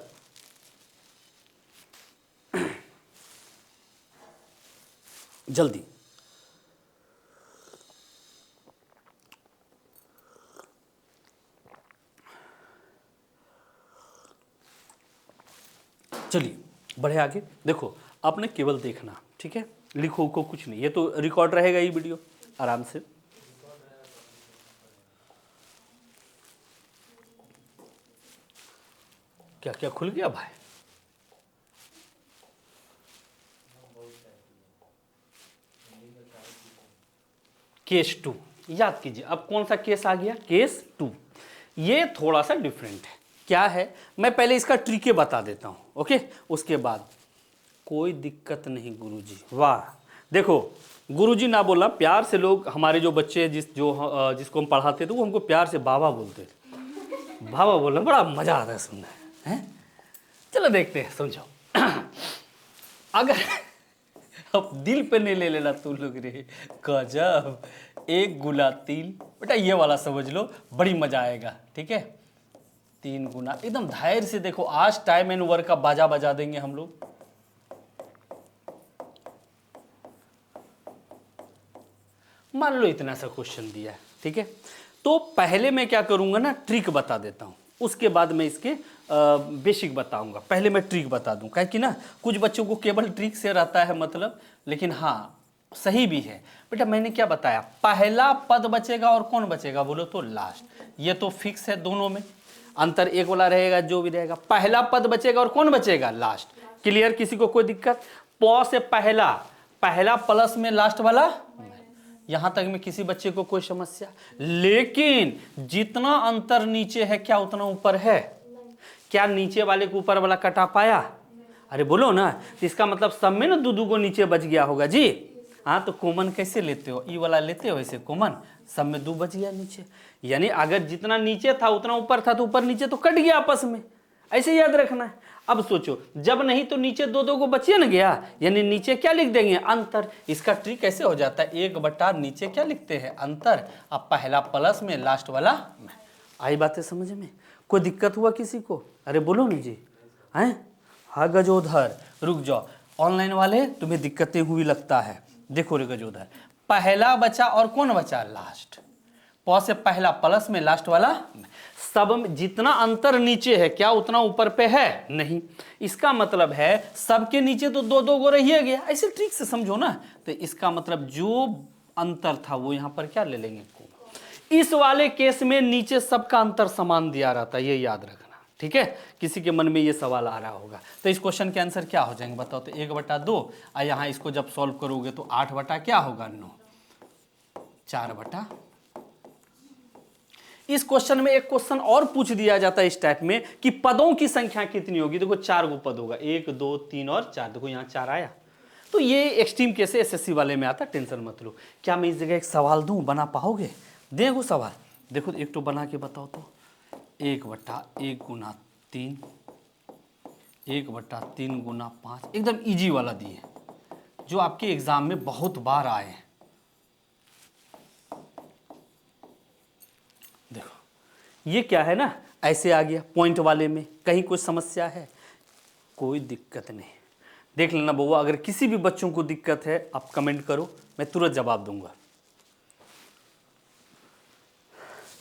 जल्दी, चलिए बढ़े आगे। देखो आपने केवल देखना, ठीक है, लिखो को कुछ नहीं, ये तो रिकॉर्ड रहेगा ये वीडियो आराम से। क्या क्या खुल गया भाई, केस 2 याद कीजिए। अब कौन सा केस आ गया, केस 2। ये थोड़ा सा डिफरेंट है, क्या है, मैं पहले इसका ट्रिके बता देता हूं, ओके, उसके बाद। कोई दिक्कत नहीं गुरुजी, वाह। देखो गुरुजी ना बोलना, प्यार से लोग, हमारे जो बच्चे जिसको हम पढ़ाते थे वो हमको प्यार से बाबा बोलते थे, बाबा बोलना बड़ा मजा आता है सुनने, हैं। चलो देखते हैं, समझो। अगर अब दिल पे नहीं ले लेना तू लोग रे, गजब, 1 × 3, बेटा ये वाला समझ लो, बड़ी मजा आएगा, ठीक है। 3 × एकदम धैर्य से देखो, आज टाइम एंड वर्क का बाजा बजा देंगे हम लोग। मान लो इतना सा क्वेश्चन दिया है, ठीक है। तो पहले मैं क्या करूंगा ना, ट्रिक बता देता हूँ, उसके बाद मैं इसके बेसिक बताऊंगा। पहले मैं ट्रिक बता दूं, क्या कि ना कुछ बच्चों को केवल ट्रिक से रहता है मतलब, लेकिन हाँ सही भी है। बेटा मैंने क्या बताया, पहला पद बचेगा और कौन बचेगा बोलो तो लास्ट। ये तो फिक्स है, दोनों में अंतर एक वाला रहेगा, जो भी रहेगा पहला पद बचेगा और कौन बचेगा लास्ट। क्लियर, किसी को कोई दिक्कत? प से पहला, पहला प्लस में लास्ट वाला, यहां तक में किसी बच्चे को कोई समस्या? लेकिन जितना अंतर नीचे है क्या उतना ऊपर है? क्या नीचे वाले को ऊपर वाला कटा पाया? अरे बोलो ना, तो इसका मतलब सब में ना दो दो को नीचे बच गया होगा जी। हाँ तो कॉमन कैसे लेते हो, ई वाला लेते हो ऐसे कॉमन, सब में दो बच गया नीचे। यानी अगर जितना नीचे था उतना ऊपर था, तो ऊपर नीचे तो कट गया आपस में, ऐसे याद रखना है। अब सोचो, जब नहीं तो नीचे दो दो को बचिए ना गया, यानी नीचे क्या लिख देंगे, अंतर। इसका ट्रिक कैसे हो जाता है, एक बटा नीचे क्या लिखते हैं, अंतर। अब पहला प्लस में लास्ट वाला में। आई बातें समझ में? कोई दिक्कत हुआ किसी को? अरे बोलो ना जी, हैं? हाँ गजोधर, रुक जाओ, ऑनलाइन वाले तुम्हें दिक्कतें हुई लगता है। देखो रे गजोधर, पहला बचा और कौन बचा, लास्ट। प से पहला प्लस में लास्ट वाला, सब में जितना अंतर नीचे है क्या उतना ऊपर पे है? नहीं। इसका मतलब है सबके नीचे तो दो दो गो रहिए गया, ऐसे ट्रिक से समझो ना। तो इसका मतलब जो अंतर था वो यहां पर क्या ले लेंगे, को। इस वाले केस में नीचे सबका अंतर समान दिया रहता है, ये याद रखना, ठीक है। किसी के मन में ये सवाल आ रहा होगा। तो इस क्वेश्चन के आंसर क्या हो जाएंगे बताओ तो, 1/2 और यहाँ इसको जब सॉल्व करोगे तो 8 बटा क्या होगा, 9, 4/। इस क्वेश्चन में एक क्वेश्चन और पूछ दिया जाता है इस टाइप में कि पदों की संख्या कितनी होगी। देखो 4 गो पद होगा, 1 2 3 और 4, देखो यहाँ 4 आया। तो ये एक्सट्रीम केस एसएससी वाले में आता, टेंशन मत लो। क्या मैं इस जगह एक सवाल दूं, बना पाओगे? देखो सवाल, देखो एक तो बना के बताओ तो, 1/1 गुना 3, 1/3 गुना 5, एकदम इजी वाला दिए जो आपके एग्जाम में बहुत बार आए हैं। देखो ये क्या है ना, ऐसे आ गया पॉइंट वाले में, कहीं कोई समस्या है? कोई दिक्कत नहीं। देख लेना बउआ, अगर किसी भी बच्चों को दिक्कत है आप कमेंट करो, मैं तुरंत जवाब दूंगा।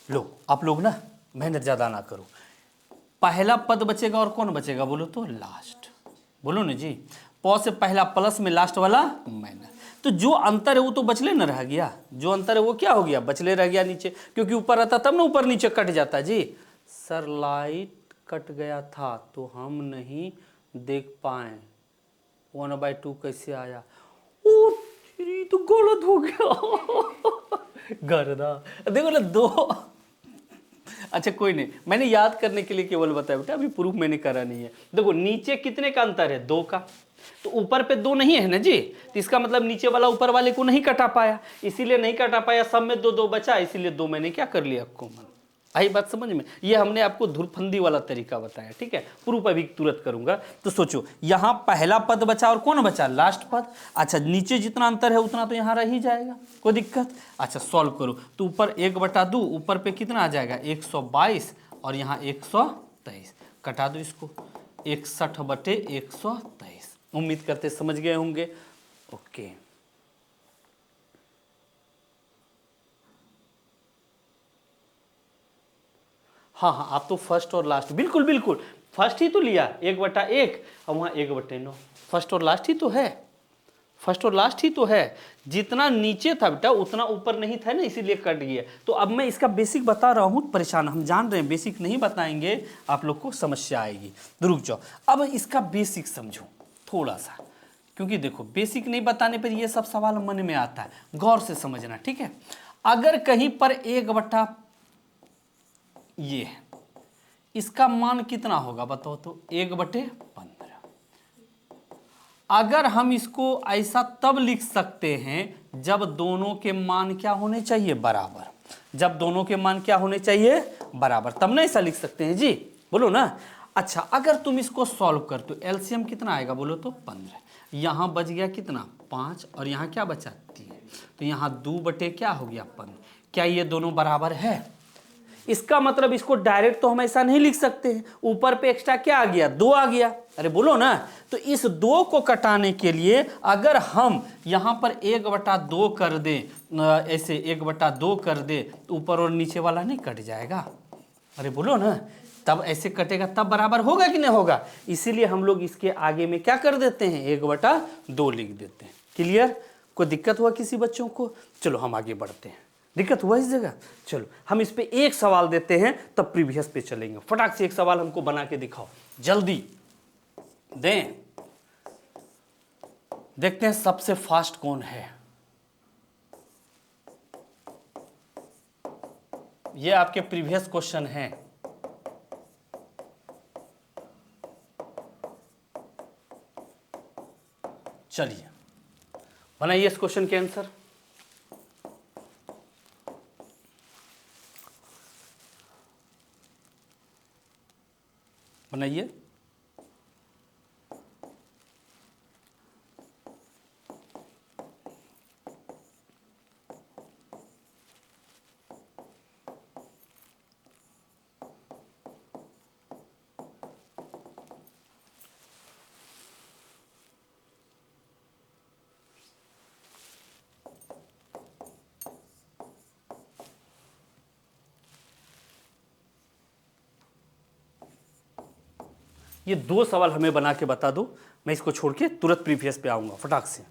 लो आप लोग ना मेहनत ज़्यादा ना करो, पहला पद बचेगा और कौन बचेगा बोलो तो, लास्ट। बोलो ना जी, प से पहला प्लस में लास्ट वाला माइनस। तो जो अंतर है वो तो बचले न रह गया, जो अंतर है वो क्या हो गया, बचले रह गया नीचे, क्योंकि ऊपर रहता तब ना ऊपर नीचे कट जाता जी। सर लाइट कट गया था तो हम नहीं देख पाए, 1/2 कैसे आया? ओ तो गलत हो गया गर्दा। देखो ना दो, अच्छा कोई नहीं, मैंने याद करने के लिए केवल बताया बेटा, अभी प्रूफ मैंने करा नहीं है। देखो नीचे कितने का अंतर है, 2 का, तो ऊपर पे 2 नहीं है ना जी, तो इसका मतलब नीचे वाला ऊपर वाले को नहीं कटा पाया, इसीलिए नहीं कटा पाया, सब में 2 2 बचा, इसीलिए 2 मैंने क्या कर लिया, कॉमन। आई बात समझ में? ये हमने आपको धुरफंदी वाला तरीका बताया, ठीक है। प्रूफ अभी तुरंत करूंगा। तो सोचो यहाँ पहला पद बचा और कौन बचा, लास्ट पद। अच्छा नीचे जितना अंतर है उतना तो यहाँ रह ही जाएगा, कोई दिक्कत? अच्छा सॉल्व करो तो ऊपर 1/2, ऊपर पे कितना आ जाएगा 122 और यहाँ 123, कटा दो इसको, 61/123। उम्मीद करते समझ गए होंगे। ओके हाँ हाँ, आप तो फर्स्ट और लास्ट, बिल्कुल बिल्कुल फर्स्ट ही तो लिया, 1/1 और वहाँ 1/9, फर्स्ट और लास्ट ही तो है, फर्स्ट और लास्ट ही तो है। जितना नीचे था बेटा उतना ऊपर नहीं था ना, इसीलिए कट गया। तो अब मैं इसका बेसिक बता रहा हूँ, परेशान हम जान रहे हैं, बेसिक नहीं बताएंगे आप लोग को समस्या आएगी। तो रुक जाओ, अब इसका बेसिक समझो थोड़ा सा, क्योंकि देखो बेसिक नहीं बताने पर ये सब सवाल मन में आता है, गौर से समझना, ठीक है। अगर कहीं पर 1/, ये है, इसका मान कितना होगा बताओ तो, 1/15। अगर हम इसको ऐसा तब लिख सकते हैं जब दोनों के मान क्या होने चाहिए, बराबर। जब दोनों के मान क्या होने चाहिए, बराबर, तब ना ऐसा लिख सकते हैं जी, बोलो ना। अच्छा अगर तुम इसको सॉल्व करते हो, एलसीएम कितना आएगा बोलो तो 15, यहाँ बच गया कितना 5 और यहाँ क्या बचा 3, तो यहाँ 2 बटे क्या हो गया 15। क्या ये दोनों बराबर है? इसका मतलब इसको डायरेक्ट तो हम ऐसा नहीं लिख सकते हैं, ऊपर पे एक्स्ट्रा क्या आ गया, 2 आ गया, अरे बोलो ना। तो इस 2 को कटाने के लिए अगर हम यहां पर 1/2 कर दे, ऐसे 1/2 कर दे, तो ऊपर और नीचे वाला नहीं कट जाएगा, अरे बोलो ना, तब ऐसे कटेगा तब बराबर होगा कि नहीं होगा। इसीलिए हम लोग इसके आगे में क्या कर देते हैं, 1/2 लिख देते हैं। क्लियर, कोई दिक्कत हुआ किसी बच्चों को? चलो हम आगे बढ़ते हैं, दिक्कत हुआ इस जगह? चलो हम इस पे एक सवाल देते हैं तब प्रीवियस पे चलेंगे। फटाक से एक सवाल हमको बना के दिखाओ, जल्दी दें, देखते हैं सबसे फास्ट कौन है। ये आपके प्रीवियस क्वेश्चन हैं। चलिए बनाइए इस क्वेश्चन के आंसर। बनाइए। ये 2 सवाल हमें बना के बता दो, मैं इसको छोड़ के तुरंत प्रीवियस पे आऊंगा फटाक से।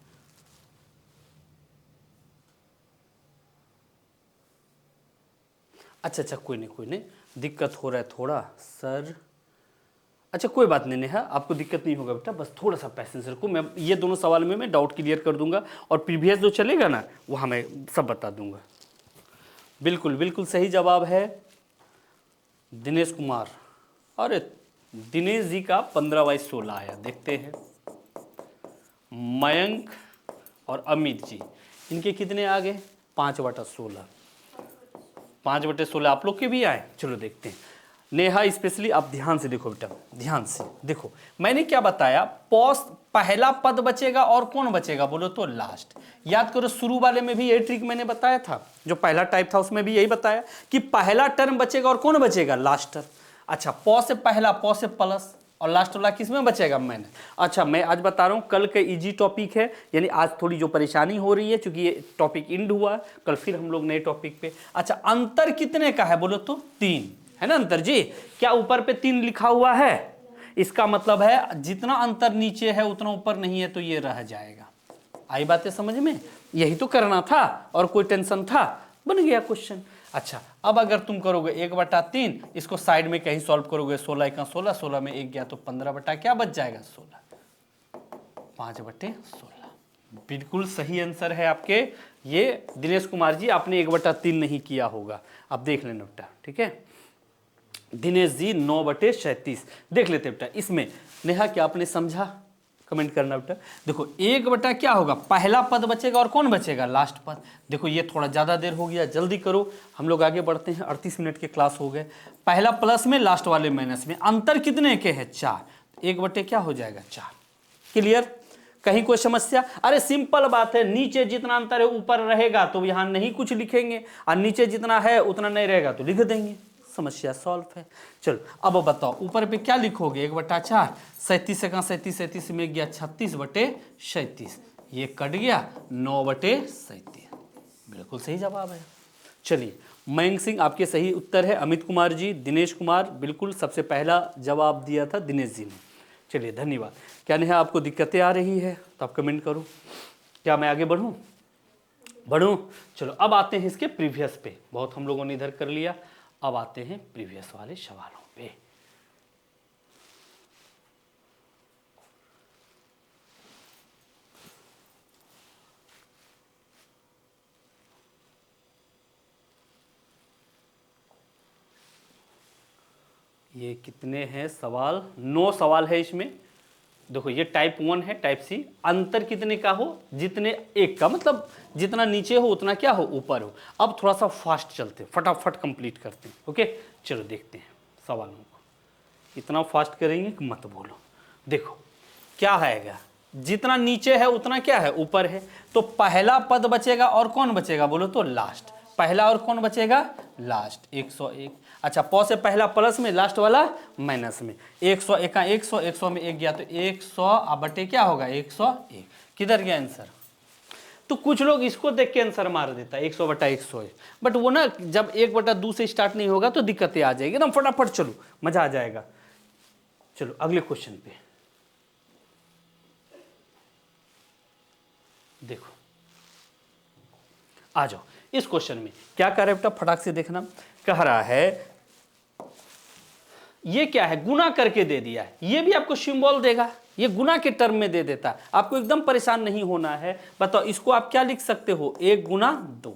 अच्छा कोई नहीं, दिक्कत हो रहा है थोड़ा सर। अच्छा कोई बात नहीं है, आपको दिक्कत नहीं होगा बेटा, बस थोड़ा सा पैसेंस रखो, मैं ये दोनों सवाल में मैं डाउट क्लियर कर दूंगा और प्रीवियस जो चलेगा ना वहाँ मैं सब बता दूंगा। बिल्कुल बिल्कुल सही जवाब है दिनेश कुमार। अरे दिनेश जी का 15/16 आया, देखते हैं। मयंक और अमित जी, इनके कितने आ गए, 5/16। 5/16 आप लोग के भी आए, चलो देखते हैं। नेहा स्पेशली आप ध्यान से देखो बेटा, ध्यान से देखो, मैंने क्या बताया, पॉस पहला पद बचेगा और कौन बचेगा बोलो तो लास्ट। याद करो शुरू वाले में भी यही ट्रिक मैंने बताया था, जो पहला टाइप था उसमें भी यही बताया कि पहला टर्म बचेगा और कौन बचेगा, लास्ट टर्म। अच्छा पॉ से पहला, पॉ से प्लस, और लास्ट वाला किस में बचेगा, मैंने। अच्छा मैं आज बता रहा हूँ, कल का इजी टॉपिक है, यानी आज थोड़ी जो परेशानी हो रही है क्योंकि ये टॉपिक इंड हुआ, कल फिर हम लोग नए टॉपिक पे। अच्छा अंतर कितने का है बोलो तो 3 है ना अंतर जी। क्या ऊपर पे 3 लिखा हुआ है, इसका मतलब है जितना अंतर नीचे है उतना ऊपर नहीं है, तो ये रह जाएगा। आई बातें समझ में, यही तो करना था और कोई टेंशन था, बन गया क्वेश्चन। अच्छा अब अगर तुम करोगे 1/3, इसको साइड में कहीं सॉल्व करोगे, 16 × 16, 16 में 1 गया तो 15 बटा क्या बच जाएगा, 16, 5/16। बिल्कुल सही आंसर है आपके ये दिनेश कुमार जी, आपने 1/3 नहीं किया होगा, अब देख लेना बेटा, ठीक है। दिनेश जी 9/37 देख लेते बेटा। इसमें नेहा क्या आपने समझा, कमेंट करना बेटा। देखो 1 क्या होगा, पहला पद बचेगा और कौन बचेगा, लास्ट पद। देखो ये थोड़ा ज़्यादा देर हो गया, जल्दी करो, हम लोग आगे बढ़ते हैं, 38 मिनट के क्लास हो गए। पहला प्लस में, लास्ट वाले माइनस में, अंतर कितने के हैं, 4, 1 क्या हो जाएगा, 4। क्लियर, कहीं कोई समस्या? अरे सिंपल बात है, नीचे जितना अंतर है ऊपर रहेगा तो यहाँ नहीं कुछ लिखेंगे, और नीचे जितना है उतना नहीं रहेगा तो लिख देंगे, समस्या सॉल्व है। चलो अब बताओ ऊपर पे क्या लिखोगे, 1/4, 37 का 37 में गया 36/37, ये कट गया 9/37, बिल्कुल सही जवाब है। चलिए मयंक सिंह आपके सही उत्तर है, अमित कुमार जी, दिनेश कुमार बिल्कुल सबसे पहला जवाब दिया था दिनेश जी ने। चलिए धन्यवाद। क्या नेहा आपको दिक्कतें आ रही है तो आप कमेंट करो, क्या मैं आगे बढ़ूं? चलो अब आते हैं इसके प्रीवियस पे, बहुत हम लोगों ने इधर कर लिया, अब आते हैं प्रीवियस वाले सवालों पे। ये कितने हैं सवाल, 9 सवाल है इसमें। देखो ये टाइप 1 है, टाइप सी, अंतर कितने का हो, जितने एक का मतलब जितना नीचे हो उतना क्या हो, ऊपर हो। अब थोड़ा सा फास्ट चलते हैं, फटाफट कंप्लीट करते हैं, ओके। चलो देखते हैं सवालों को, इतना फास्ट करेंगे कि मत बोलो। देखो क्या आएगा, जितना नीचे है उतना क्या है, ऊपर है, तो पहला पद बचेगा और कौन बचेगा बोलो तो लास्ट। पहला और कौन बचेगा, लास्ट 101। अच्छा प से पहला प्लस में, लास्ट वाला माइनस में, 101 का 100, 100 में 1 गया तो 100 बटे क्या होगा 101। किधर गया आंसर। तो कुछ लोग इसको देख के आंसर मार देता है 100 बटा 100 है, बट वो ना जब 1 बटा 2 से स्टार्ट नहीं होगा तो दिक्कतें आ जाएगी एकदम फटाफट। चलो मजा आ जाएगा। चलो अगले क्वेश्चन पे देखो, आ जाओ। इस क्वेश्चन में क्या कह रहा है बेटा, फटाक से देखना। कह रहा है ये क्या है, गुना करके दे दिया है, ये भी आपको सिंबल देगा, ये गुना के टर्म में दे देता है, आपको एकदम परेशान नहीं होना है। बताओ इसको आप क्या लिख सकते हो, 1 गुना 2,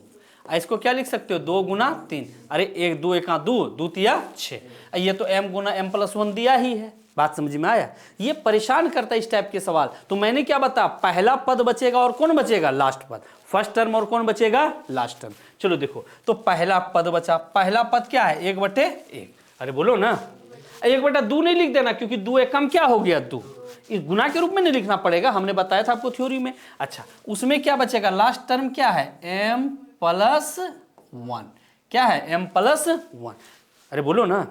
इसको क्या लिख सकते हो 2 गुना 3, अरे 1 2 1 2, 2 तिया 6, ये तो m गुना m प्लस 1 दिया ही है। बात समझ में आया। ये परेशान करता है इस टाइप के सवाल। तो मैंने क्या बताया, पहला पद बचेगा और कौन बचेगा, लास्ट पद। फर्स्ट टर्म और कौन बचेगा, लास्ट टर्म। चलो देखो, तो पहला पद बचा, पहला पद क्या है 1 बटे 1, अरे बोलो ना 1 बटा 2 नहीं लिख देना, क्योंकि 2 एक कम क्या हो गया 2, इस गुना के रूप में नहीं लिखना पड़ेगा, हमने बताया था आपको थ्योरी में। अच्छा उसमें क्या बचेगा, लास्ट टर्म क्या है m प्लस 1, क्या है m प्लस 1, अरे बोलो ना,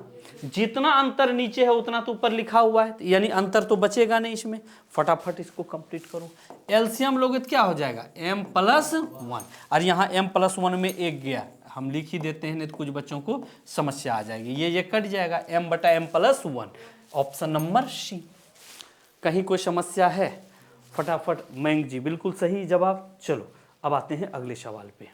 जितना अंतर नीचे है उतना तो ऊपर लिखा हुआ है, यानी अंतर तो बचेगा नहीं इसमें। फटाफट इसको कंप्लीट करो। एलसीएम लोगे तो क्या हो जाएगा m प्लस 1, और यहाँ m प्लस 1 में 1 गया, हम लिख ही देते हैं नहीं तो कुछ बच्चों को समस्या आ जाएगी। ये कट जाएगा m बटा m plus 1, option number C. कहीं कोई समस्या है, फटाफट मैंग जी बिल्कुल सही जवाब। चलो अब आते हैं अगले सवाल पे।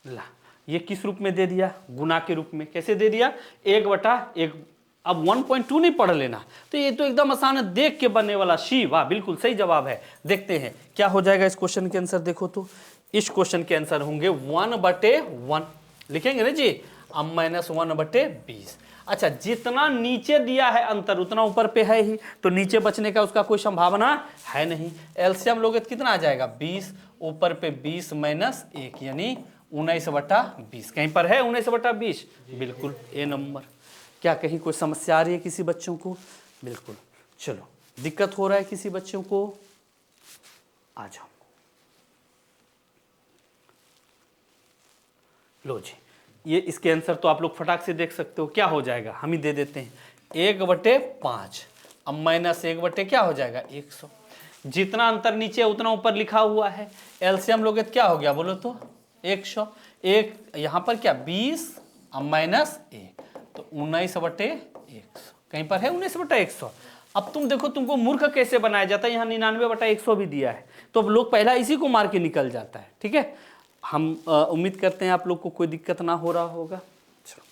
ला ये किस रूप में दे दिया, गुना के रूप में। कैसे दे दिया, 1 बटा 1। अब 1.2 नहीं पढ़ लेना, तो ये तो एकदम आसान है, देख के बनने वाला शी, वाह बिल्कुल सही जवाब है। देखते हैं क्या हो जाएगा इस क्वेश्चन के आंसर। देखो तो इस क्वेश्चन के आंसर होंगे 1 बटे 1, लिखेंगे ना जी, अब माइनस 1 बटे 20। अच्छा जितना नीचे दिया है अंतर उतना ऊपर पे है ही, तो नीचे बचने का उसका कोई संभावना है नहीं। एलसीएम लोगे तो कितना आ जाएगा 20, ऊपर पे 20 माइनस 1 यानी 19 बटा 20। कहीं पर है 19 बटा 20, बिल्कुल ए नंबर। क्या कहीं कोई समस्या आ रही है किसी बच्चों को, बिल्कुल। चलो दिक्कत हो रहा है किसी बच्चों को, आ जाओ। लो जी, ये इसके आंसर तो आप लोग फटाक से देख सकते हो, क्या हो जाएगा हम ही दे देते हैं 1 बटे 5, अब माइनस 1 बटे क्या हो जाएगा 100। जितना अंतर नीचे उतना ऊपर लिखा हुआ है। एलसीएम लोगे तो क्या हो गया बोलो तो 100, एक यहाँ पर क्या 20 अब माइनस 1 तो 19 बटे 100, कहीं पर है 19 बटा 100। अब तुम देखो तुमको मूर्ख कैसे बनाया जाता है, यहाँ 99 बटा 100 भी दिया है, तो अब लोग पहला इसी को मार के निकल जाता है। ठीक है, हम उम्मीद करते हैं आप लोग को कोई दिक्कत ना हो रहा होगा। चलो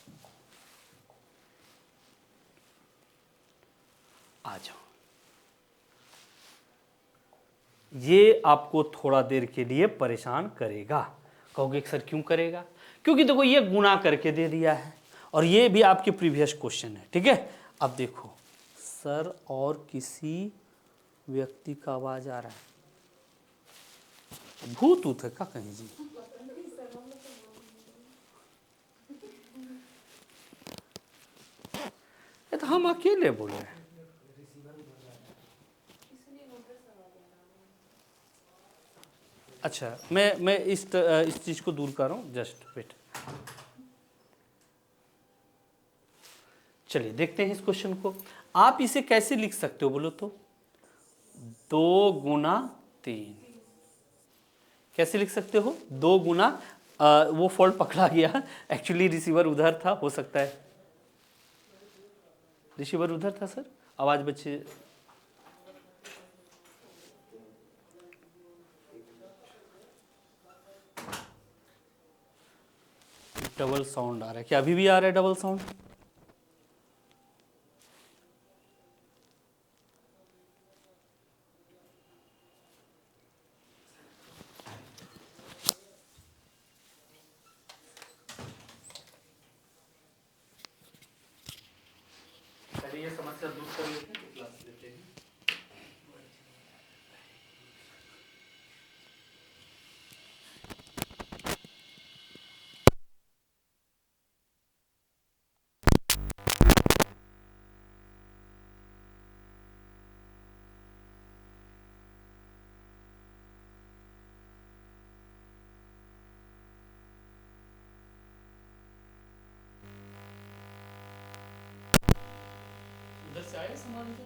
आ जाओ। ये आपको थोड़ा देर के लिए परेशान करेगा, कहोगे सर क्यों करेगा, क्योंकि देखो ये गुना करके दे दिया है और ये भी आपके प्रीवियस क्वेश्चन है। ठीक है, अब देखो सर और किसी व्यक्ति का आवाज आ रहा है, भूत ऊत है क्या कहीं जी। ये तो हम अकेले बोल रहे हैं। अच्छा मैं इस चीज को दूर कर रहा हूँ, जस्ट वेट। चलिए देखते हैं इस क्वेश्चन को। आप इसे कैसे लिख सकते हो बोलो तो 2 गुना 3, कैसे लिख सकते हो 2 गुना, वो फॉल्ट पकड़ा गया, एक्चुअली रिसीवर उधर था, हो सकता है रिसीवर उधर था सर, आवाज बच्चे डबल साउंड आ रहा है क्या, अभी भी आ रहा है डबल साउंड। ये समस्या दूर कर लेते हैं, क्लास लेते हैं। आया सवाल का?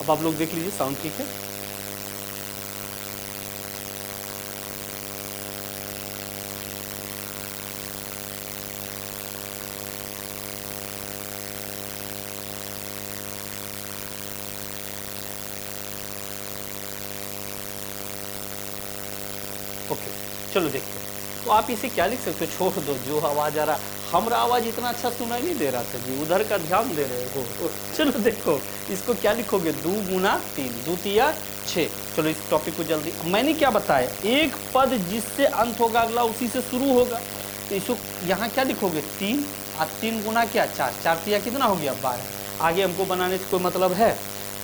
अब आप लोग देख लीजिए, साउंड ठीक है? ओके, चलो देखते हैं। तो आप इसे क्या लिख सकते हो? छोड़ दो, जो आवाज आ रहा, हमारा आवाज इतना अच्छा सुनाई नहीं दे रहा था जी, उधर का ध्यान दे रहे हो। चलो देखो, इसको क्या लिखोगे? 2 गुना 3, 2 तिया 6। चलो इस टॉपिक को जल्दी, मैंने क्या बताया, एक पद जिससे अंत होगा अगला उसी से शुरू होगा। तो इसको यहाँ क्या लिखोगे? 3 और 3 गुना क्या 4, 4 तिया कितना हो गया? 12। आगे हमको बनाने से कोई मतलब है?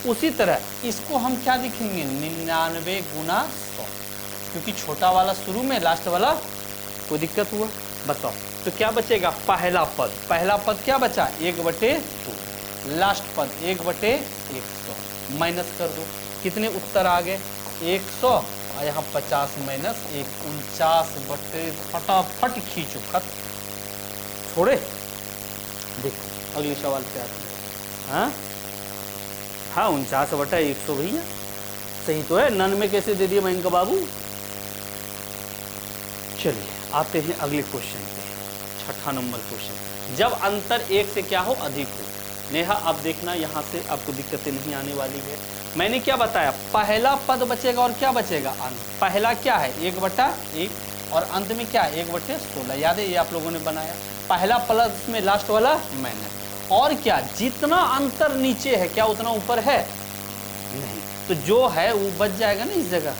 उसी तरह इसको हम क्या लिखेंगे? 99 गुना 100, क्योंकि छोटा वाला शुरू में, लास्ट वाला। कोई दिक्कत हुआ? बताओ। तो क्या बचेगा? पहला पद, पहला पद क्या बचा? 1/2। लास्ट पद 1/100। माइनस कर दो, कितने उत्तर आ गए? 100 और यहाँ 50 माइनस 1, 49 फटाफट खींचो, खत्म। छोड़े? देखो अगले सवाल पे आते हैं। हाँ हाँ, 49/100 भैया सही तो है। 99 कैसे दे दिए मैं इनका बाबू? चलिए आते हैं अगले क्वेश्चन पे, 6ठा नंबर क्वेश्चन। जब अंतर 1 से क्या हो? अधिक हो। नेहा आप देखना, यहाँ से आपको दिक्कतें नहीं आने वाली है। मैंने क्या बताया? पहला पद बचेगा और क्या बचेगा? अंत। पहला क्या है? 1/1 और अंत में क्या है? 1/16। याद है, ये आप लोगों ने बनाया। पहला प्लस में लास्ट वाला माइनस। और क्या, जितना अंतर नीचे है क्या उतना ऊपर है? नहीं। तो जो है वो बच जाएगा ना इस जगह।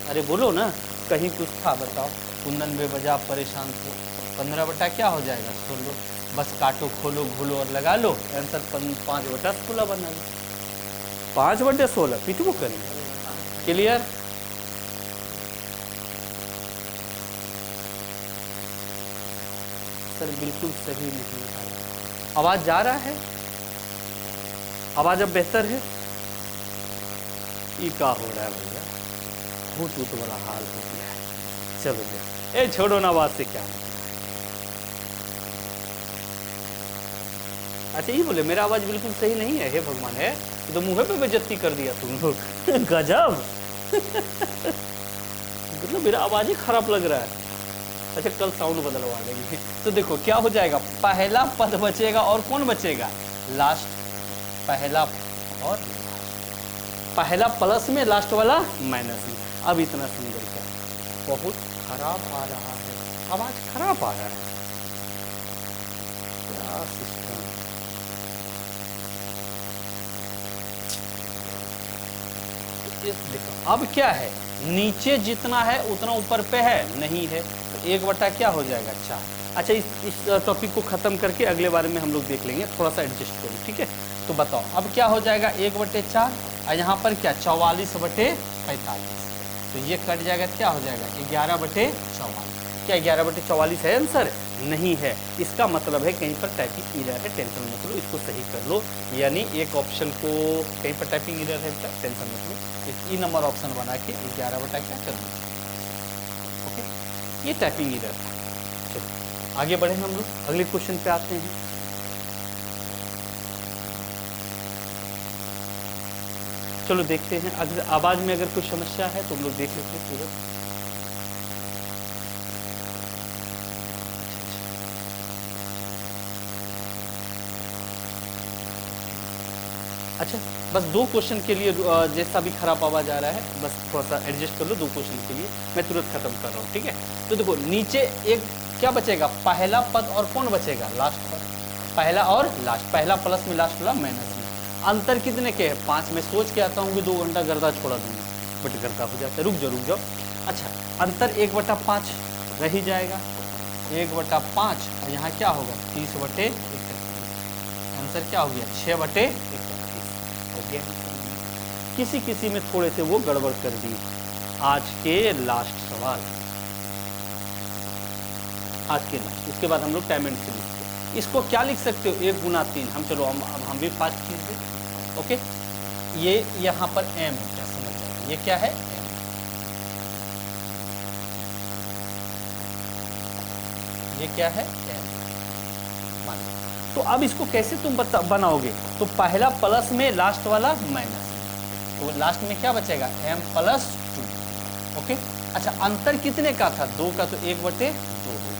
अरे बोलो ना, कहीं कुछ था? बताओ। कुंदन बेवजह परेशान थे। 15 बटा क्या हो जाएगा? 16। बस काटो, खोलो, घोलो और लगा लो। आंसर 5/16 बना लो। 5/16 पिटू करेंगे। क्लियर? सर बिल्कुल सही नहीं आया। आवाज जा रहा है? आवाज अब बेहतर है? ये क्या हो रहा है भैया? बहुत बड़ा हाल हो गया है। चलो ए छोड़ो ना, आवाज से क्या। अच्छा ये बोले मेरा आवाज बिल्कुल सही नहीं है? हे भगवान, है तो मुंह पे बेइज्जती कर दिया तुम लोग। गजब। मतलब मेरा आवाज ही खराब लग रहा है। अच्छा कल साउंड बदलवा लेंगे। तो देखो क्या हो जाएगा? पहला पद बचेगा और कौन बचेगा? लास्ट। पहला और पहला प्लस में, लास्ट वाला माइनस में। अब इतना सुंदर क्या? बहुत खराब आ रहा है, आवाज खराब आ रहा है। क्या सिस्टम। देखो अब क्या है? नीचे जितना है उतना ऊपर पे है नहीं है, तो 1 क्या हो जाएगा? 4। अच्छा इस टॉपिक को खत्म करके अगले बारे में हम लोग देख लेंगे, थोड़ा सा एडजस्ट करो, ठीक है? तो बताओ अब क्या हो जाएगा? 1/4 और यहाँ पर क्या? 44/45। तो ये कट जाएगा, क्या हो जाएगा? 11/44। क्या 11/44 है आंसर? नहीं है। इसका मतलब है कहीं पर टाइपिंग एरर है, टेंशन मत लो, इसको सही कर लो। यानी एक ऑप्शन को कहीं पर टाइपिंग एरर है, टेंशन मत लो, ई नंबर ऑप्शन बना के 11 क्या कर दो। ओके, ये टाइपिंग एरर है। चलो आगे बढ़े हम लोग, अगले क्वेश्चन पे आते हैं। चलो देखते हैं, अगर आवाज में अगर कोई समस्या है तो हम लोग देख लेते हैं पूरा। अच्छा बस 2 क्वेश्चन के लिए जैसा भी खराब आवाज आ रहा है बस थोड़ा सा एडजस्ट कर लो। 2 क्वेश्चन के लिए मैं तुरंत खत्म कर रहा हूँ, ठीक है? तो देखो नीचे एक क्या बचेगा? पहला पद और कौन बचेगा? लास्ट पद। पहला और लास्ट, पहला प्लस में लास्ट वाला माइनस में। अंतर कितने के है? 5। मैं सोच के आता हूँ कि 2 घंटा गर्दा छोड़ा दूंगा, बट गर्दा हो जाता है। रुक जाओ। अच्छा अंतर 1/5 रह ही जाएगा, 1/5 और यहाँ क्या होगा 30/31। आंसर क्या हो गया 6/31 हो गया। किसी किसी में थोड़े से वो गड़बड़ कर दी। आज के लास्ट सवाल, आज के लास्ट, इसके बाद हम लोग टाइम एंड सीरीज को, इसको क्या लिख सकते हो 1 × 3। हम चलो हम भी फास्ट कीजिए। ओके, ये यहाँ पर m है, क्या समझ जाए, ये क्या है m, ये क्या है m। तो अब इसको कैसे तुम बनाओगे, तो पहला प्लस में लास्ट वाला माइनस, तो लास्ट में क्या बचेगा m+2। ओके, अच्छा अंतर कितने का था 2 का, तो 1/2 होगा।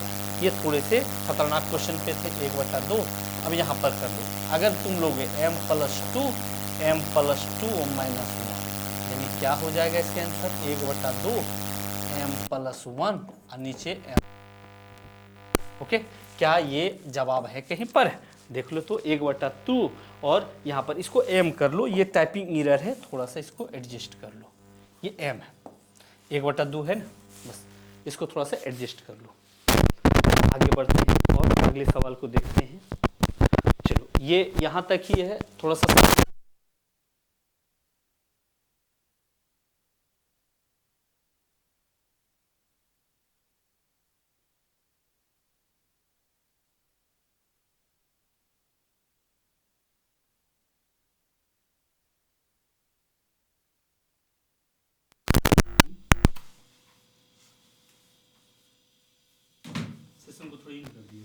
ये थोड़े से खतरनाक क्वेश्चन पे थे, 1/2। अब यहाँ पर कर लो, अगर तुम लोगे m+2 -1, यानी क्या हो जाएगा इसके आंसर 1/2 m+1 और नीचे m। ओके, क्या ये जवाब है कहीं पर, देख लो तो 1/2 और यहाँ पर इसको m कर लो, ये टाइपिंग एरर है, थोड़ा सा इसको एडजस्ट कर लो, ये m है, 1/2 है ना, बस इसको थोड़ा सा एडजस्ट कर लो। आगे बढ़ते हैं और अगले सवाल को देखते हैं। चलो ये यहाँ तक ही है, थोड़ा सा सेशन को थोड़ी कर दिए।